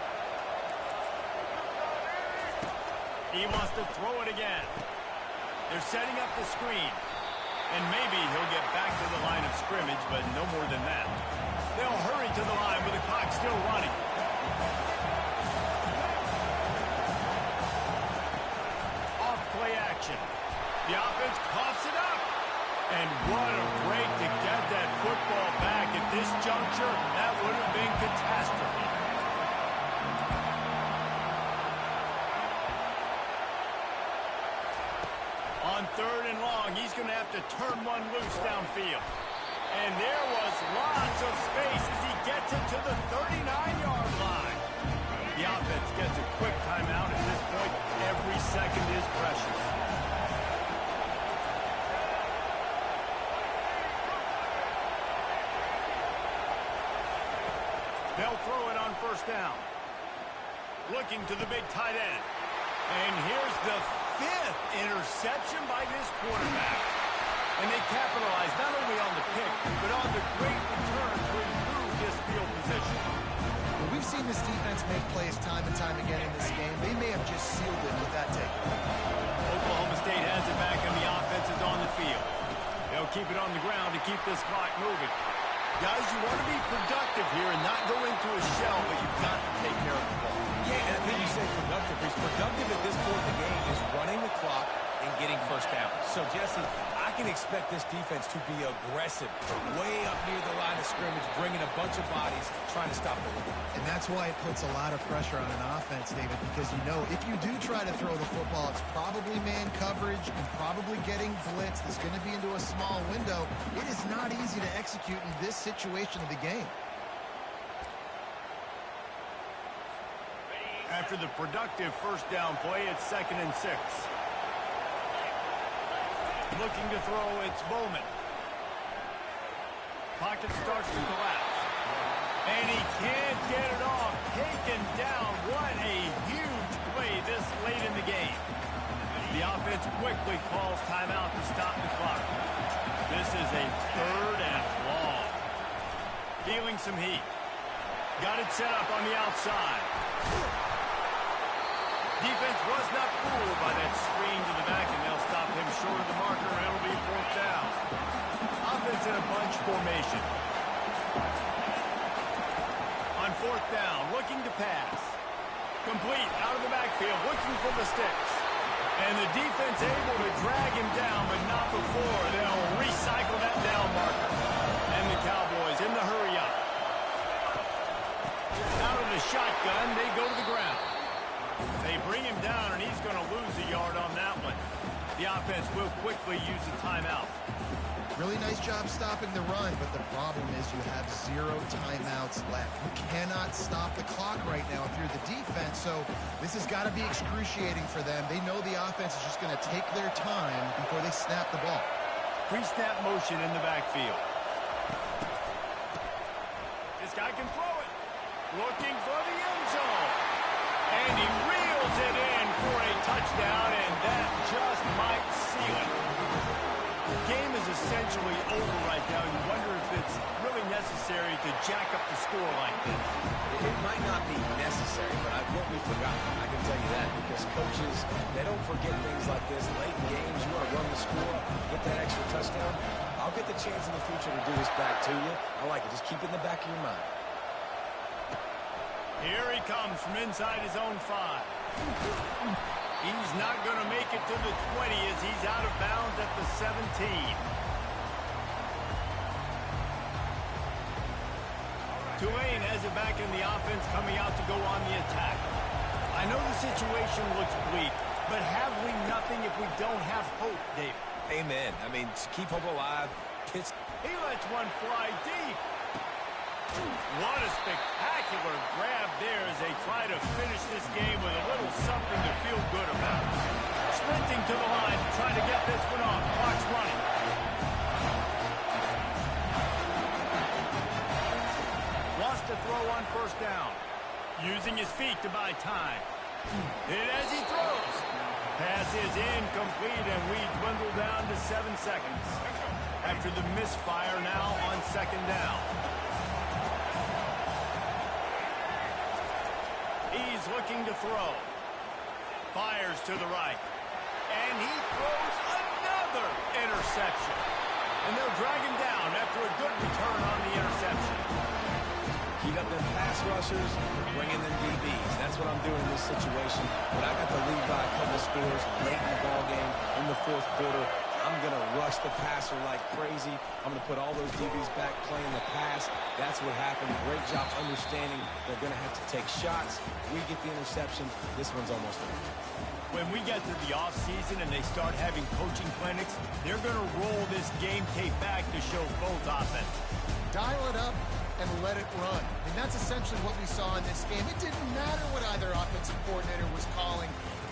He wants to throw it again. They're setting up the screen. And maybe he'll get back to the line of scrimmage, but no more than that. They'll hurry to the line with the clock still running. Off play action. The offense coughs it up. And what a break to get that football back at this juncture. That would have been catastrophe. On third and long, he's going to have to turn one loose downfield. And there was lots of space as he gets it to the 39-yard line. The offense gets a quick timeout at this point. Every second is precious. They'll throw it on first down. Looking to the big tight end. And here's the fifth interception by this quarterback. And they capitalize not only on the pick, but on the great return to improve this field position.
Well, we've seen this defense make plays time and time again in this game. They may have just sealed it with that take.
Oklahoma State has it back, and the offense is on the field. They'll keep it on the ground to keep this clock moving. Guys, you want to be productive here and not go into a shell, but you've got to take care of the ball.
Yeah, and I think you say productive. He's productive at this point in the game is running the clock and getting first down. So, Jesse, I can expect this defense to be aggressive, way up near the line of scrimmage, bringing a bunch of bodies, trying to stop the run.
And that's why it puts a lot of pressure on an offense, David, because you know if you do try to throw the football, it's probably man coverage and probably getting blitz. That's going to be into a small window. It is not easy to execute in this situation of the game.
After the productive first down play, it's 2nd and 6. Looking to throw, it's Bowman. Pocket starts to collapse. And he can't get it off. Taken down. What a huge play this late in the game. The offense quickly calls timeout to stop the clock. This is a 3rd and long. Feeling some heat. Got it set up on the outside. Defense was not fooled by that screen to the back, and they'll stop him short of the marker, and it'll be 4th down. Offense in a bunch formation. On 4th down, looking to pass. Complete, out of the backfield, looking for the sticks. And the defense able to drag him down, but not before they'll recycle that down marker. And the Cowboys in the hurry up. Out of the shotgun, they go to the ground. They bring him down, and he's going to lose a yard on that one. The offense will quickly use a timeout.
Really nice job stopping the run, but the problem is you have 0 timeouts left. You cannot stop the clock right now if you're the defense, so this has got to be excruciating for them. They know the offense is just going to take their time before they snap the ball.
Pre-snap motion in the backfield. This guy can throw it. Looking for the end zone. And he reels it in for a touchdown, and that just might seal it. The game is essentially over right now. You wonder if it's really necessary to jack up the score like this.
It might not be necessary, but it won't be forgotten. I can tell you that because coaches, they don't forget things like this. Late in games, you want to run the score, get that extra touchdown. I'll get the chance in the future to do this back to you. I like it. Just keep it in the back of your mind.
Here he comes from inside his own 5. He's not going to make it to the 20 as he's out of bounds at the 17. Tulane has it back in the offense, coming out to go on the attack. I know the situation looks bleak, but have we nothing if we don't have hope, David?
Amen. I mean, keep hope alive.
He lets one fly deep. What a spectacular grab there as they try to finish this game with a little something to feel good about. Sprinting to the line to try to get this one off. Clock's running. Wants to throw on first down. Using his feet to buy time. And as he throws, pass is incomplete, and we dwindle down to 7 seconds. After the misfire now on second down. He's looking to throw. Fires to the right. And he throws another interception. And they'll drag him down after a good return on the interception.
Heat up them pass rushers, bring in them DBs. That's what I'm doing in this situation. When I got the lead by a couple scores late in the ball game in the fourth quarter, I'm going to rush the passer like crazy. I'm going to put all those DBs back playing the pass. That's what happened. Great job understanding they're going to have to take shots. We get the interception. This one's almost over.
When we get to the offseason and they start having coaching clinics, they're going to roll this game tape back to show both offenses.
Dial it up and let it run. And that's essentially what we saw in this game. It didn't matter what either offensive coordinator was calling.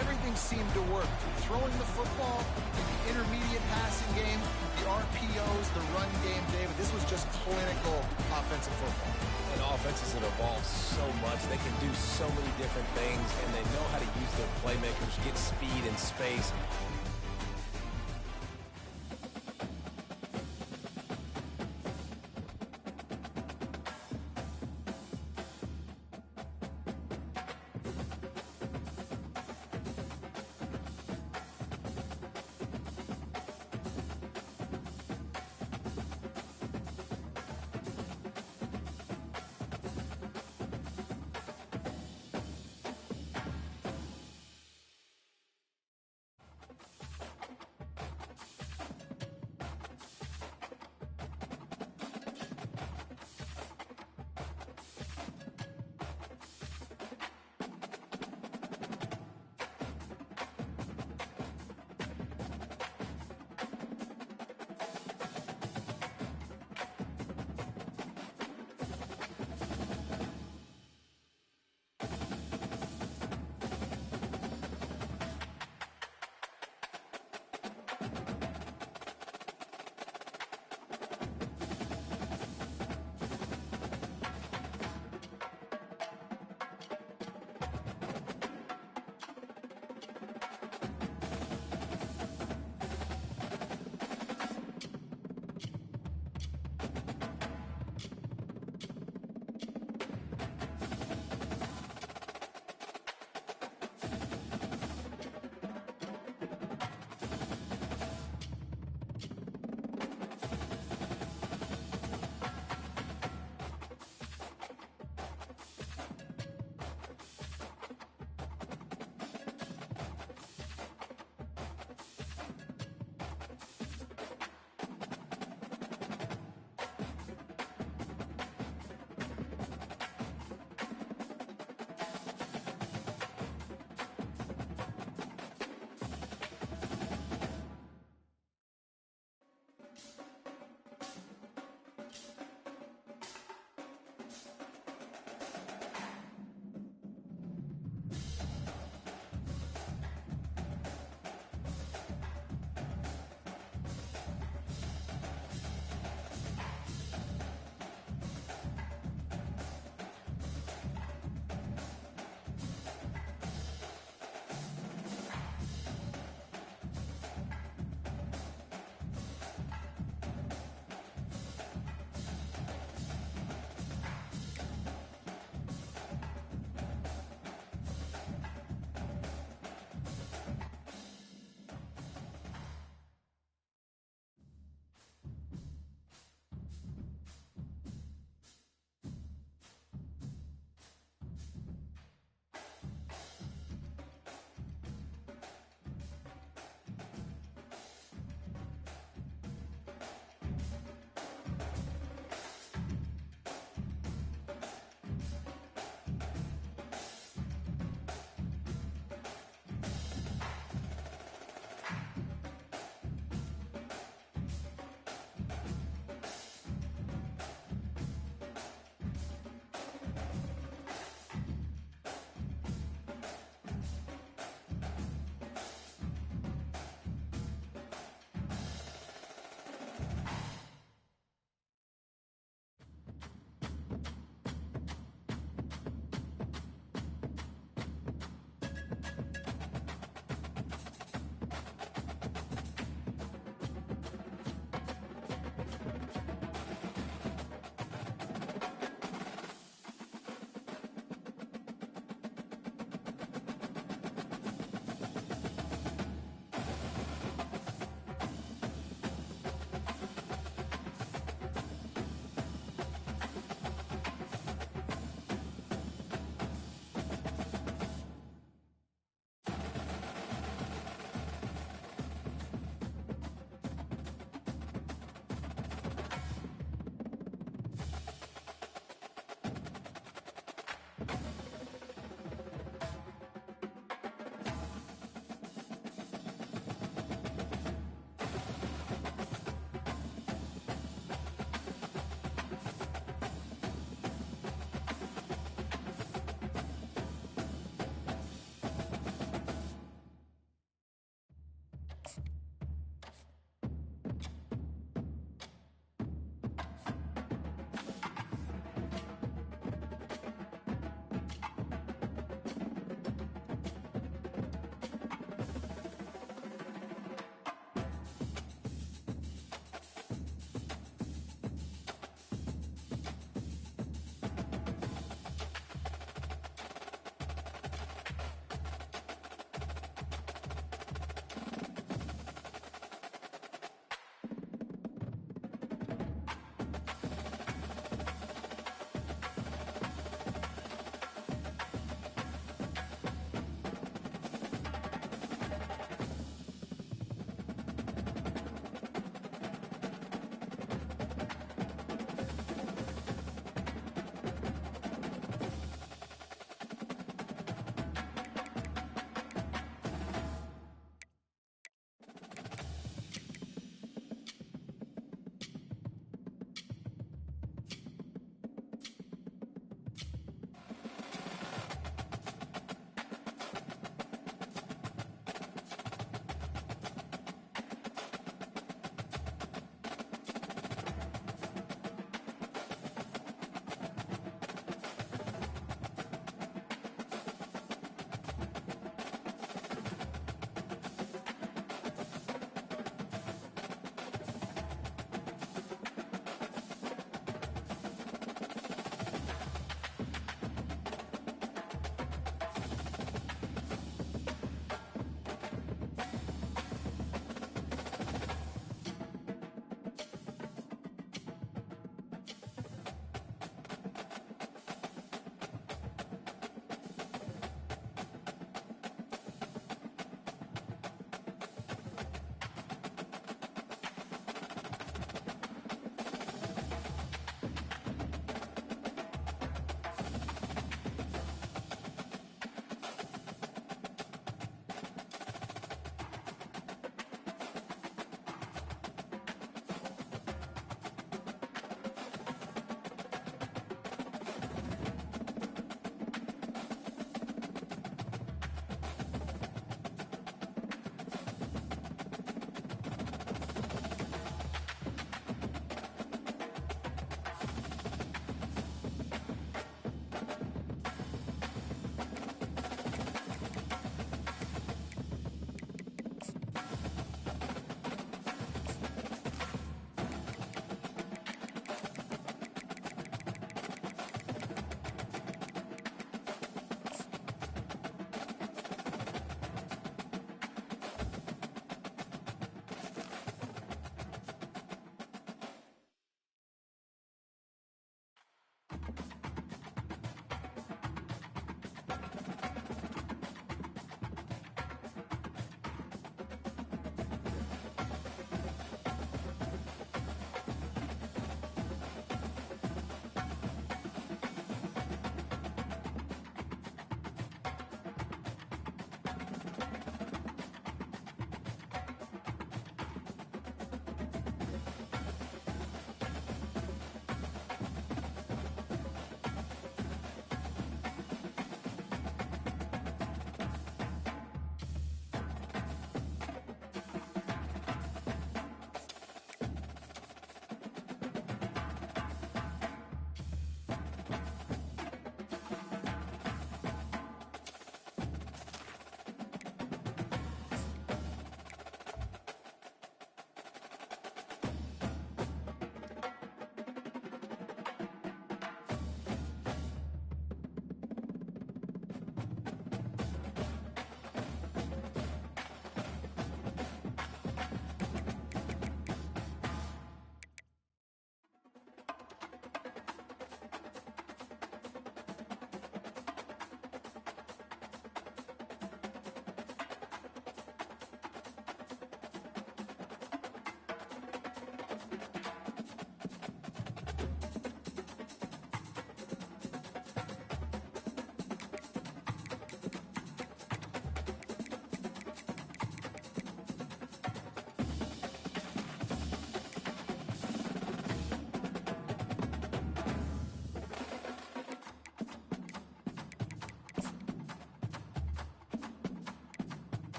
Everything seemed to work. Throwing the football, in the intermediate passing game, the RPOs, the run game, David. This was just clinical offensive football.
And offenses that evolve so much. They can do so many different things, and they know how to use their playmakers, get speed and space.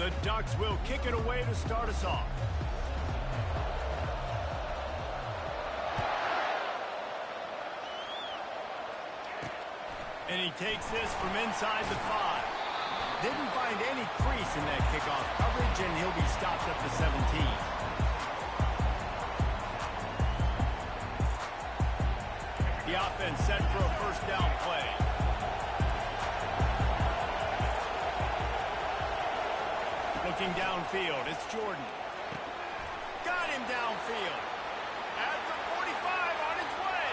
The Ducks will kick it away to start us off. And he takes this from inside the 5. Didn't find any crease in that kickoff coverage, and he'll be stopped at the 17. The offense set for a first down play. Looking downfield, it's Jordan. Got him downfield. At the 45 on his way.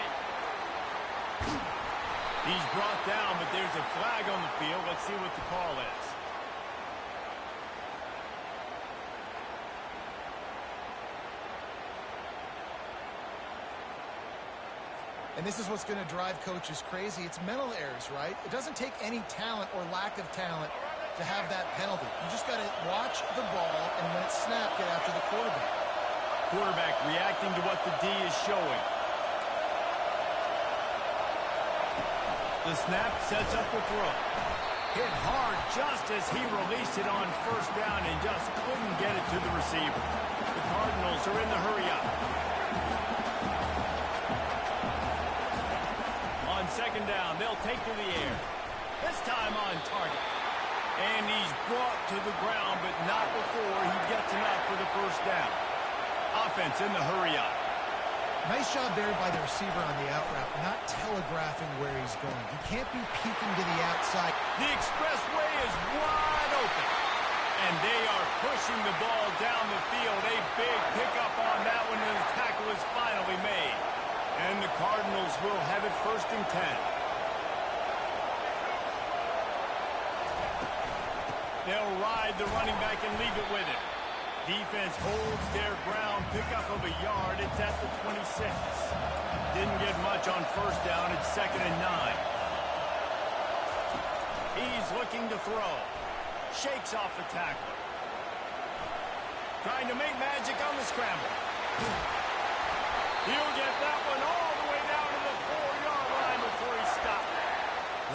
He's brought down, but there's a flag on the field. Let's see what the call is.
And this is what's going to drive coaches crazy. It's mental errors, right? It doesn't take any talent or lack of talent to have that penalty. You just got to watch the ball, and when it's snapped, get after the quarterback.
Quarterback reacting to what the D is showing. The snap sets up the throw. Hit hard just as he released it on first down and just couldn't get it to the receiver. The Cardinals are in the hurry-up. On second down, they'll take to the air. This time on target. And he's brought to the ground, but not before he gets enough for the first down. Offense in the hurry-up.
Nice job there by the receiver on the out route, not telegraphing where he's going. He can't be peeking to the outside.
The expressway is wide open. And they are pushing the ball down the field. A big pickup on that one, and the tackle is finally made. And the Cardinals will have it 1st and 10. They'll ride the running back and leave it with him. Defense holds their ground, pickup of a yard. It's at the 26. Didn't get much on first down. It's 2nd and 9. He's looking to throw. Shakes off the tackle. Trying to make magic on the scramble. He'll get that one all the way down to the 4-yard line before he stopped.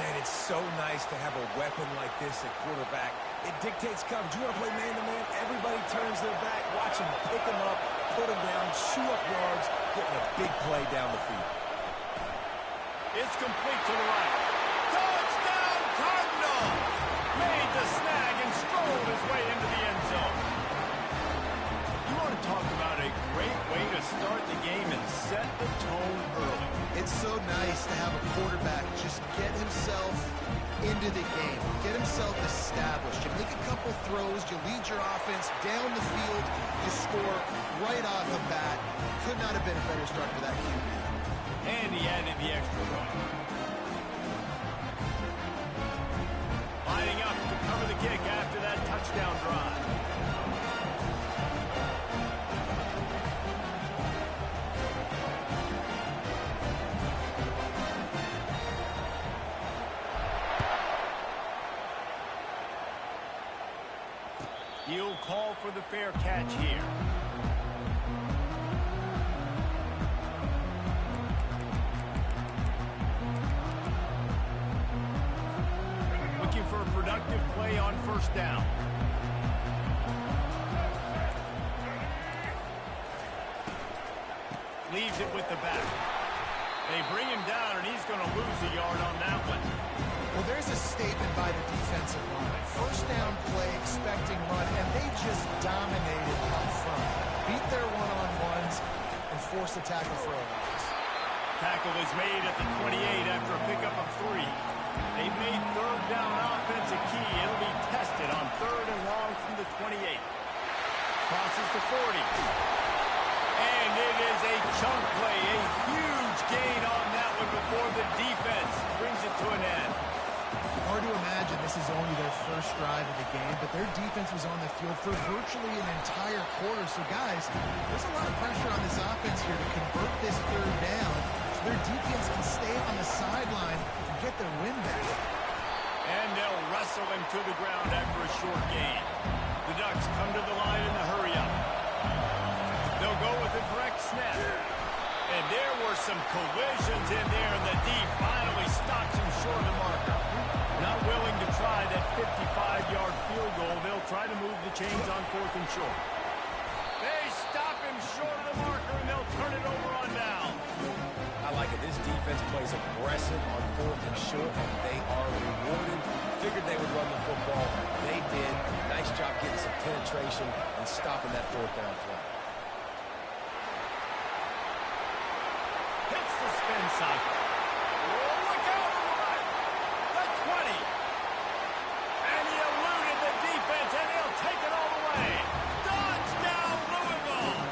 Man, it's so nice to have a weapon like this at quarterback. It dictates coverage. You want to play man-to-man, everybody turns their back. Watch him pick him up, put him down, chew up yards, getting a big play down the field.
It's complete to the right. Touchdown, Cardinals! Made the snag and strolled his way into the end zone. You want to talk about a great way to start the game and set the tone early.
It's so nice to have a quarterback just get himself into the game, get himself established. You make a couple throws, you lead your offense down the field, you score right off the bat. Could not have been a better start for that QB.
And he added the extra one. Lining up to cover the kick after that touchdown drive. He'll call for the fair catch here. Looking for a productive play on first down. Leaves it with the back. They bring him down, and he's going to lose a yard on that one.
Well, there's a statement by the defensive line. First down play, expecting run, and they just dominated up front. Beat their one-on-ones and forced the tackle for a loss.
Tackle is made at the 28 after a pickup of 3. They've made third down offense a key. It'll be tested on 3rd and long from the 28. Crosses the 40. And it is a chunk play, a huge gain on that one before the defense brings it to an end.
Hard to imagine this is only their first drive of the game, but their defense was on the field for virtually an entire quarter. So, guys, there's a lot of pressure on this offense here to convert this 3rd down so their defense can stay on the sideline and get their win back.
And they'll wrestle him to the ground after a short gain. The Ducks come to the line in the hurry-up. They'll go with a direct snap. And there we're some collisions in there, and the D finally stops him short of the marker. Not willing to try that 55-yard field goal. They'll try to move the chains on 4th and short. They stop him short of the marker, and they'll turn it over on down.
I like it. This defense plays aggressive on 4th and short, and they are rewarded. Figured they would run the football. They did. Nice job getting some penetration and stopping that 4th down play.
Hits the spin cycle. Oh, look out on the right. The 20. And he eluded the defense, and he'll take it all the way. Touchdown, Louisville.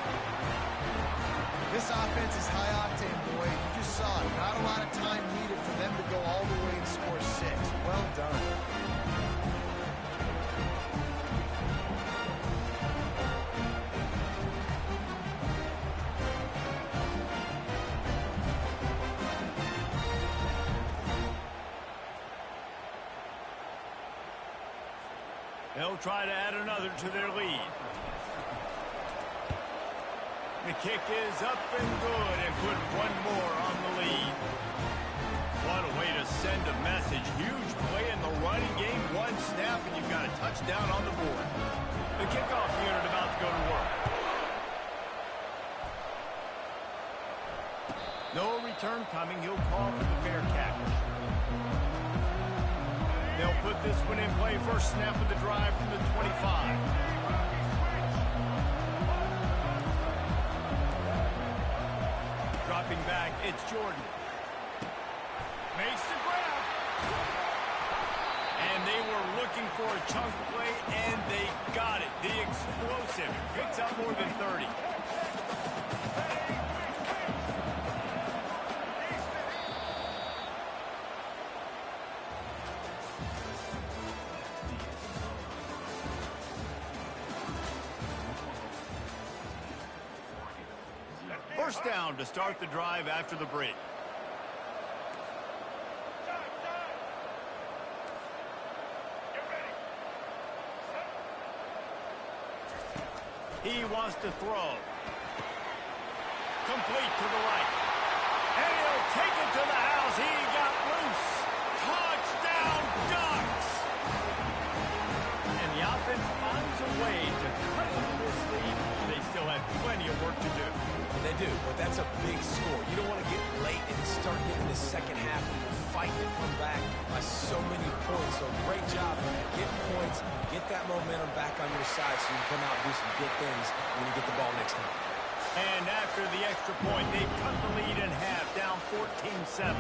This offense is high octane, boy. You just saw it. Not a lot of time needed for them to go all the way and score 6. Well done.
They'll try to add another to their lead. The kick is up and good, and put one more on the lead. What a way to send a message. Huge play in the running game. One snap, and you've got a touchdown on the board. The kickoff unit about to go to work. No return coming. He'll call for the fair catch. They'll put this one in play. First snap of the drive from the 25. Dropping back, it's Jordan. Makes the grab. And they were looking for a chunk play, and they got it. The explosive picks up more than 30. First down to start the drive after the break. He wants to throw. Complete to the right. And he'll take it to the house. He got loose. Touchdown, Ducks! And the offense finds a way to cut into this lead. They still have plenty of work to do.
They do, but that's a big score. You don't want to get late and start getting the second half and you're fighting to come back by so many points. So great job. Get points, get that momentum back on your side so you can come out and do some good things when you get the ball next time.
And after the extra point, they cut the lead in half, down 14-7.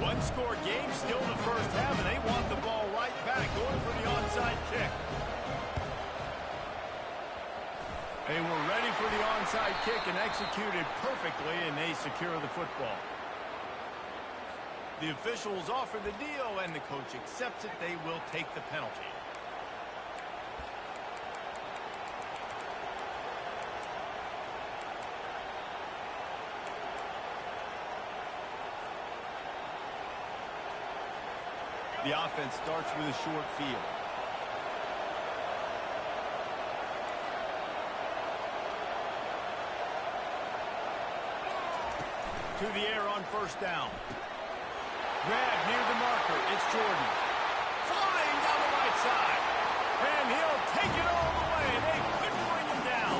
One-score game, still in the first half, and they want the ball right back, going for the onside kick. They were ready for the onside kick and executed perfectly, and they secure the football. The officials offer the deal, and the coach accepts it. They will take the penalty. The offense starts with a short field. To the air on first down. Grab near the marker. It's Jordan. Flying down the right side. And he'll take it all the way. They couldn't bring him down.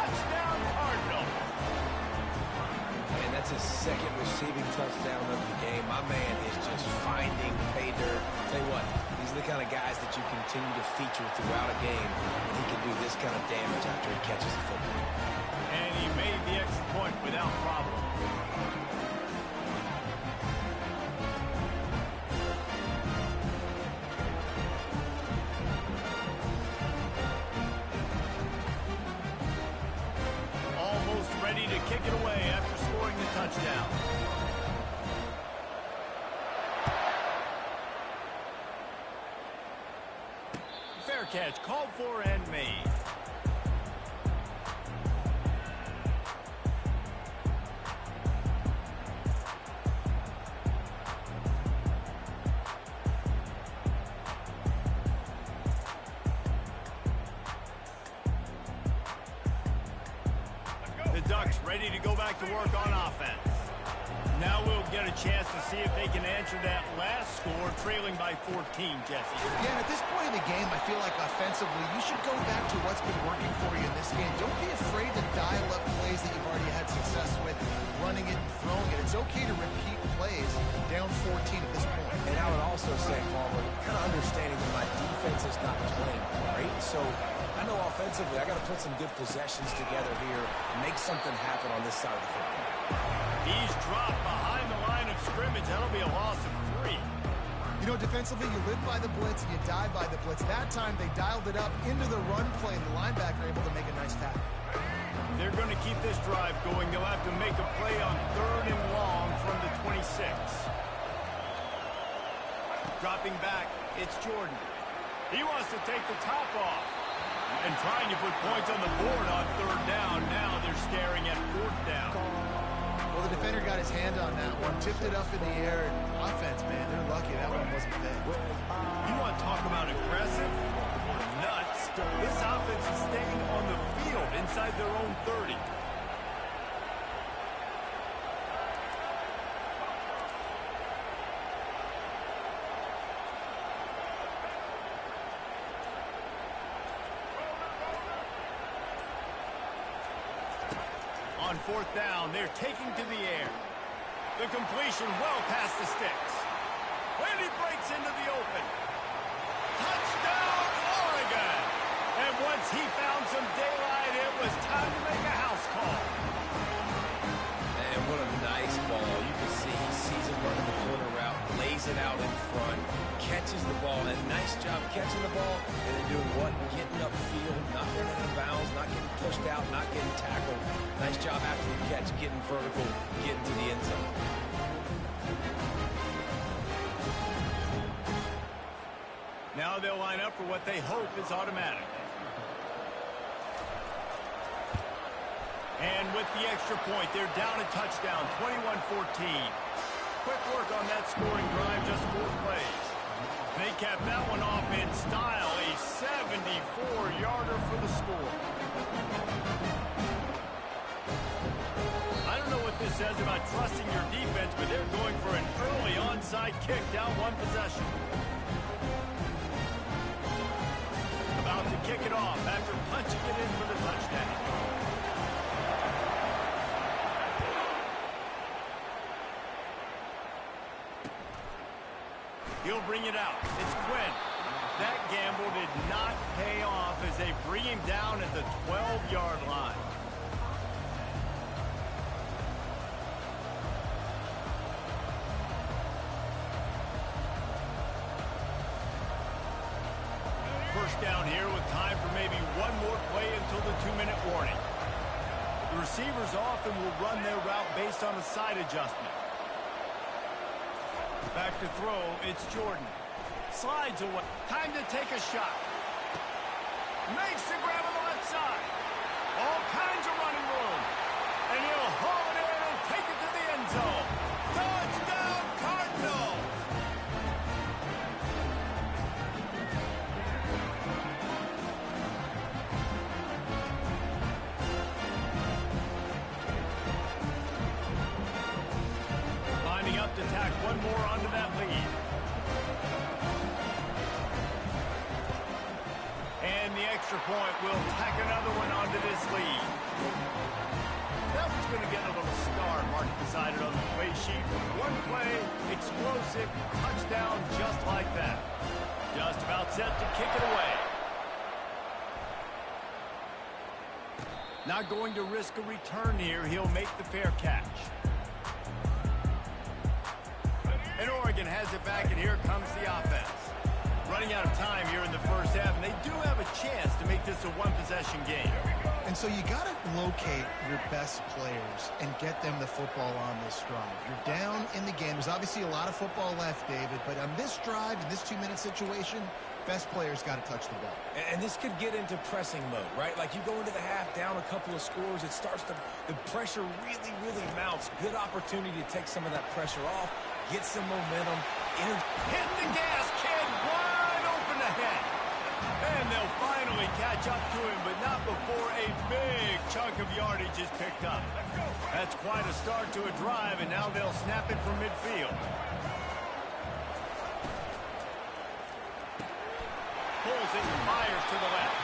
Touchdown, Cardinal.
And that's his second receiving touchdown of the game. My man is just finding pay dirt. Tell you what, these are the kind of guys that you continue to feature throughout a game. And he can do this kind of damage after he catches the football.
And he made the extra point without problem. Almost ready to kick it away after scoring the touchdown. Fair catch called for and made. The Bucs ready to go back to work on offense. Now we'll get a chance to see if they can answer that last score, trailing by 14, Jesse.
Yeah, at this point in the game, I feel like offensively, you should go back to what's been working for you in this game. Don't be afraid to dial up plays that you've already had success with, running it and throwing it. It's okay to repeat plays down 14 at this point.
And I would also say, Palmer, kind of understanding that my defense is not playing great, so I know offensively I got to put some good possessions together here and make something happen on this side of the football.
He's dropped behind the line of scrimmage. That'll be a loss of 3.
You know, defensively, you live by the blitz and you die by the blitz. That time, they dialed it up into the run play, and the linebacker able to make a nice tackle.
They're going to keep this drive going. They'll have to make a play on 3rd and long from the 26. Dropping back, it's Jordan. He wants to take the top off. And trying to put points on the board on 3rd down. Now they're staring at 4th down.
Well, the defender got his hand on that one, tipped it up in the air, and offense, man, they're lucky that one wasn't big.
You want to talk about aggressive or nuts? This offense is staying on the field inside their own 30. On 4th down, they're taking to the air. The completion well past the sticks. When he breaks into the open. Touchdown, Oregon! And once he found some daylight, it was time to make a house call.
And what a nice ball. You can see he sees him running the corner route, lays it out in front, catches the ball, and nice job catching the ball, and then doing what? Getting upfield, not running out of bounds, not getting pushed out, not getting tackled. Nice job after the catch, getting vertical, getting to the end zone.
Now they'll line up for what they hope is automatic. And with the extra point, they're down a touchdown, 21-14. Quick work on that scoring drive, just 4 plays. They capped that one off in style, a 74-yarder for the score. I don't know what this says about trusting your defense, but they're going for an early onside kick down 1 possession. About to kick it off after punching it in for the touchdown. He'll bring it out. It's Quinn. That gamble did not pay off as they bring him down at the 12-yard line. First down here with time for maybe one more play until the 2-minute warning. The receivers often will run their route based on a side adjustment. Back to throw, it's Jordan. Slides away. Time to take a shot. Makes the grab on the left side. All kinds of running room. And he'll haul it in and take it to the end zone. Touchdown, Cardinals! Lining up to tack one more onto that lead. And the extra point will tack another one onto this lead. That one's going to get a little star marked beside it on the play sheet. One play, explosive, touchdown just like that. Just about set to kick it away. Not going to risk a return here. He'll make the fair catch. And Oregon has it back, and here comes the offense. Running out of time here in the first half, and they do have a chance to make this a one-possession game.
And so you got to locate your best players and get them the football on this drive. You're down in the game. There's obviously a lot of football left, David, but on this drive, in this 2-minute situation, best players got to touch the ball.
And this could get into pressing mode, right? Like you go into the half down a couple of scores, it starts to, the pressure really, really mounts. Good opportunity to take some of that pressure off, get some momentum.
Hit the gas, kid, wide open ahead. And they'll finally catch up to him, but not before a big chunk of yardage is picked up. That's quite a start to a drive, and now they'll snap it from midfield. Pulls it and fires to the left.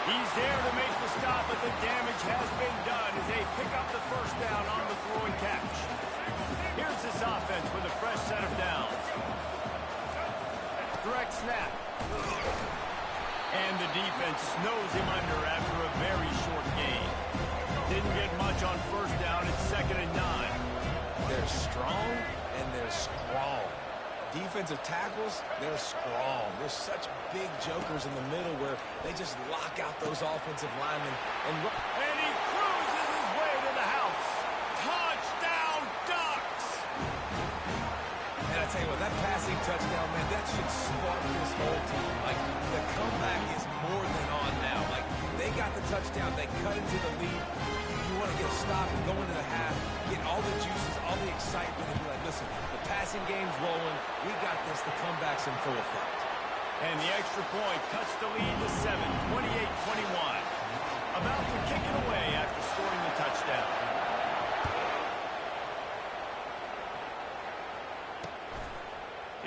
He's there to make the stop, but the damage has been done as they pick up the first down on the throw and catch. Here's this offense with a fresh set of downs. Direct snap. And the defense snows him under after a very short gain. Didn't get much on first down. It's 2nd and 9.
They're strong, and they're strong. Defensive tackles, they're strong. There's such big jokers in the middle where they just lock out those offensive linemen. And
he cruises his way to the house. Touchdown, Ducks!
And I tell you what, that passing touchdown, man, that should spark this whole team. Like, the comeback is more than on now. Like, they got the touchdown. They cut into the lead. You want to get a stop and go into the half, get all the juices, all the excitement, and be like, listen, the passing game's rolling. We got this. The comeback's in full effect.
And the extra point cuts the lead to 7, 28-21. About to kick it away after scoring the touchdown.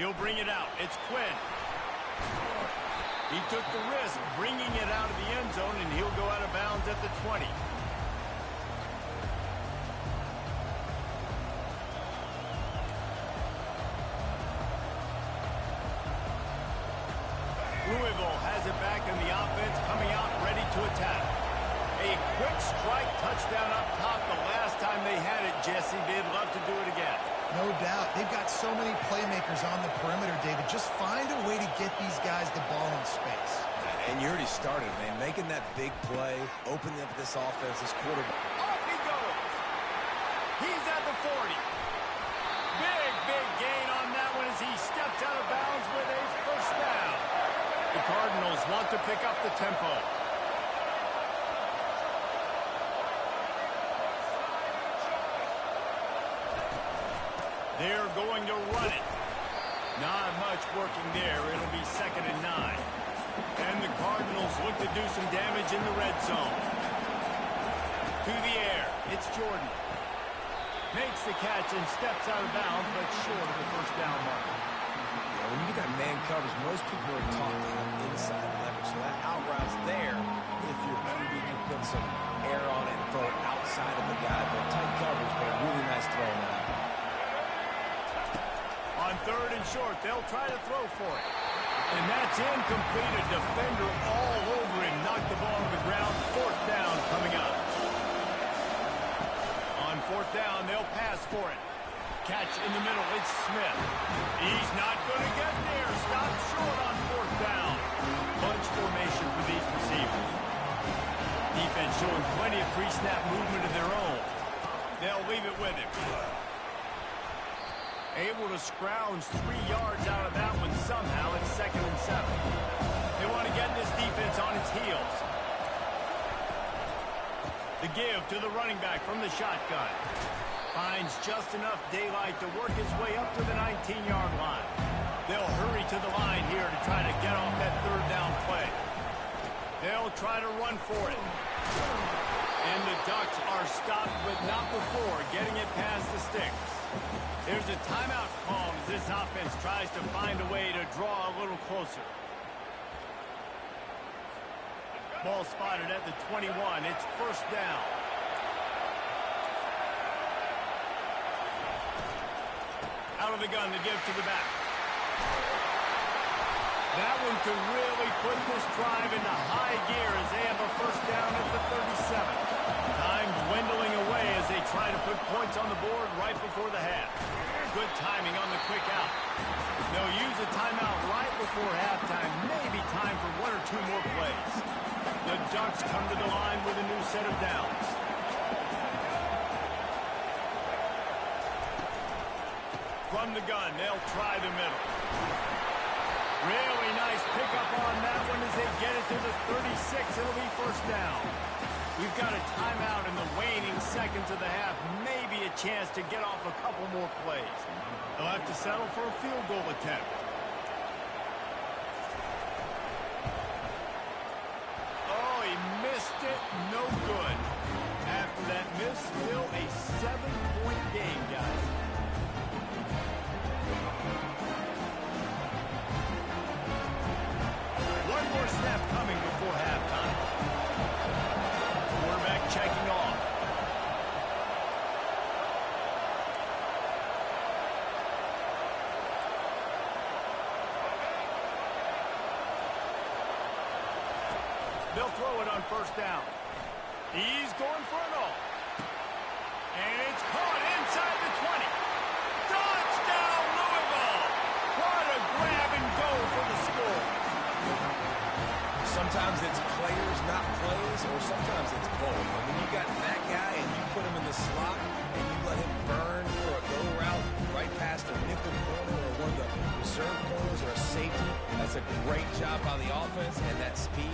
He'll bring it out. It's Quinn. He took the risk bringing it out of the end zone, and he'll go out of bounds at the 20. Louisville has it back in the offense, coming out ready to attack. A quick strike touchdown up top the last time they had it, Jesse. They'd love to do it again.
No doubt. They've got so many playmakers on the perimeter, David. Just find a way to get these guys the ball in space.
And you already started, man, making that big play, opening up this offense, this quarterback.
Off he goes. He's at the 40. Big gain on that one as he steps out of bounds with a first down. The Cardinals want to pick up the tempo. They're going to run it. Not much working there. It'll be 2nd and 9. And the Cardinals look to do some damage in the red zone. To the air. It's Jordan. Makes the catch and steps out of bounds, but short of the first down mark.
Yeah, when you get that man coverage, most people are taught to have inside leverage. So that out route's there. If you're QB, you put some air on it and throw it outside of the guy. But tight coverage, but a really nice throw in that.
On 3rd and short, they'll try to throw for it. And that's incomplete. A defender all over him. Knocked the ball on the ground. 4th down coming up. On 4th down, they'll pass for it. Catch in the middle. It's Smith. He's not going to get there. Stopped short on 4th down. Bunch formation for these receivers. Defense showing plenty of pre-snap movement of their own. They'll leave it with him. Able to scrounge 3 yards out of that one somehow. It's 2nd and 7. They want to get this defense on its heels. The give to the running back from the shotgun. Finds just enough daylight to work his way up to the 19-yard line. They'll hurry to the line here to try to get off that 3rd down play. They'll try to run for it. And the Ducks are stopped, but not before getting it past the sticks. There's a timeout call as this offense tries to find a way to draw a little closer. Ball spotted at the 21. It's 1st down. Out of the gun to give to the back. That one could really put this drive into high gear as they have a 1st down at the 37. Time dwindling away as they try to put points on the board right before the half. Good timing on the quick out. They'll use a timeout right before halftime. Maybe time for 1 or 2 more plays. The Ducks come to the line with a new set of downs. From the gun, they'll try the middle. Really nice pickup on that one as they get it to the 36. It'll be 1st down. We've got a timeout in the waning seconds of the half. Maybe a chance to get off a couple more plays. They'll have to settle for a field goal attempt. They'll throw it on first down. He's going for it all. And it's caught inside the 20. Touchdown, Louisville! What a grab and go for the score.
Sometimes it's players, not plays, or sometimes it's both. And when you got that guy and you put him in the slot and you let him burn for a go route right past a nickel corner or one of the reserve corners or a safety, that's a great job by the offense, and that speed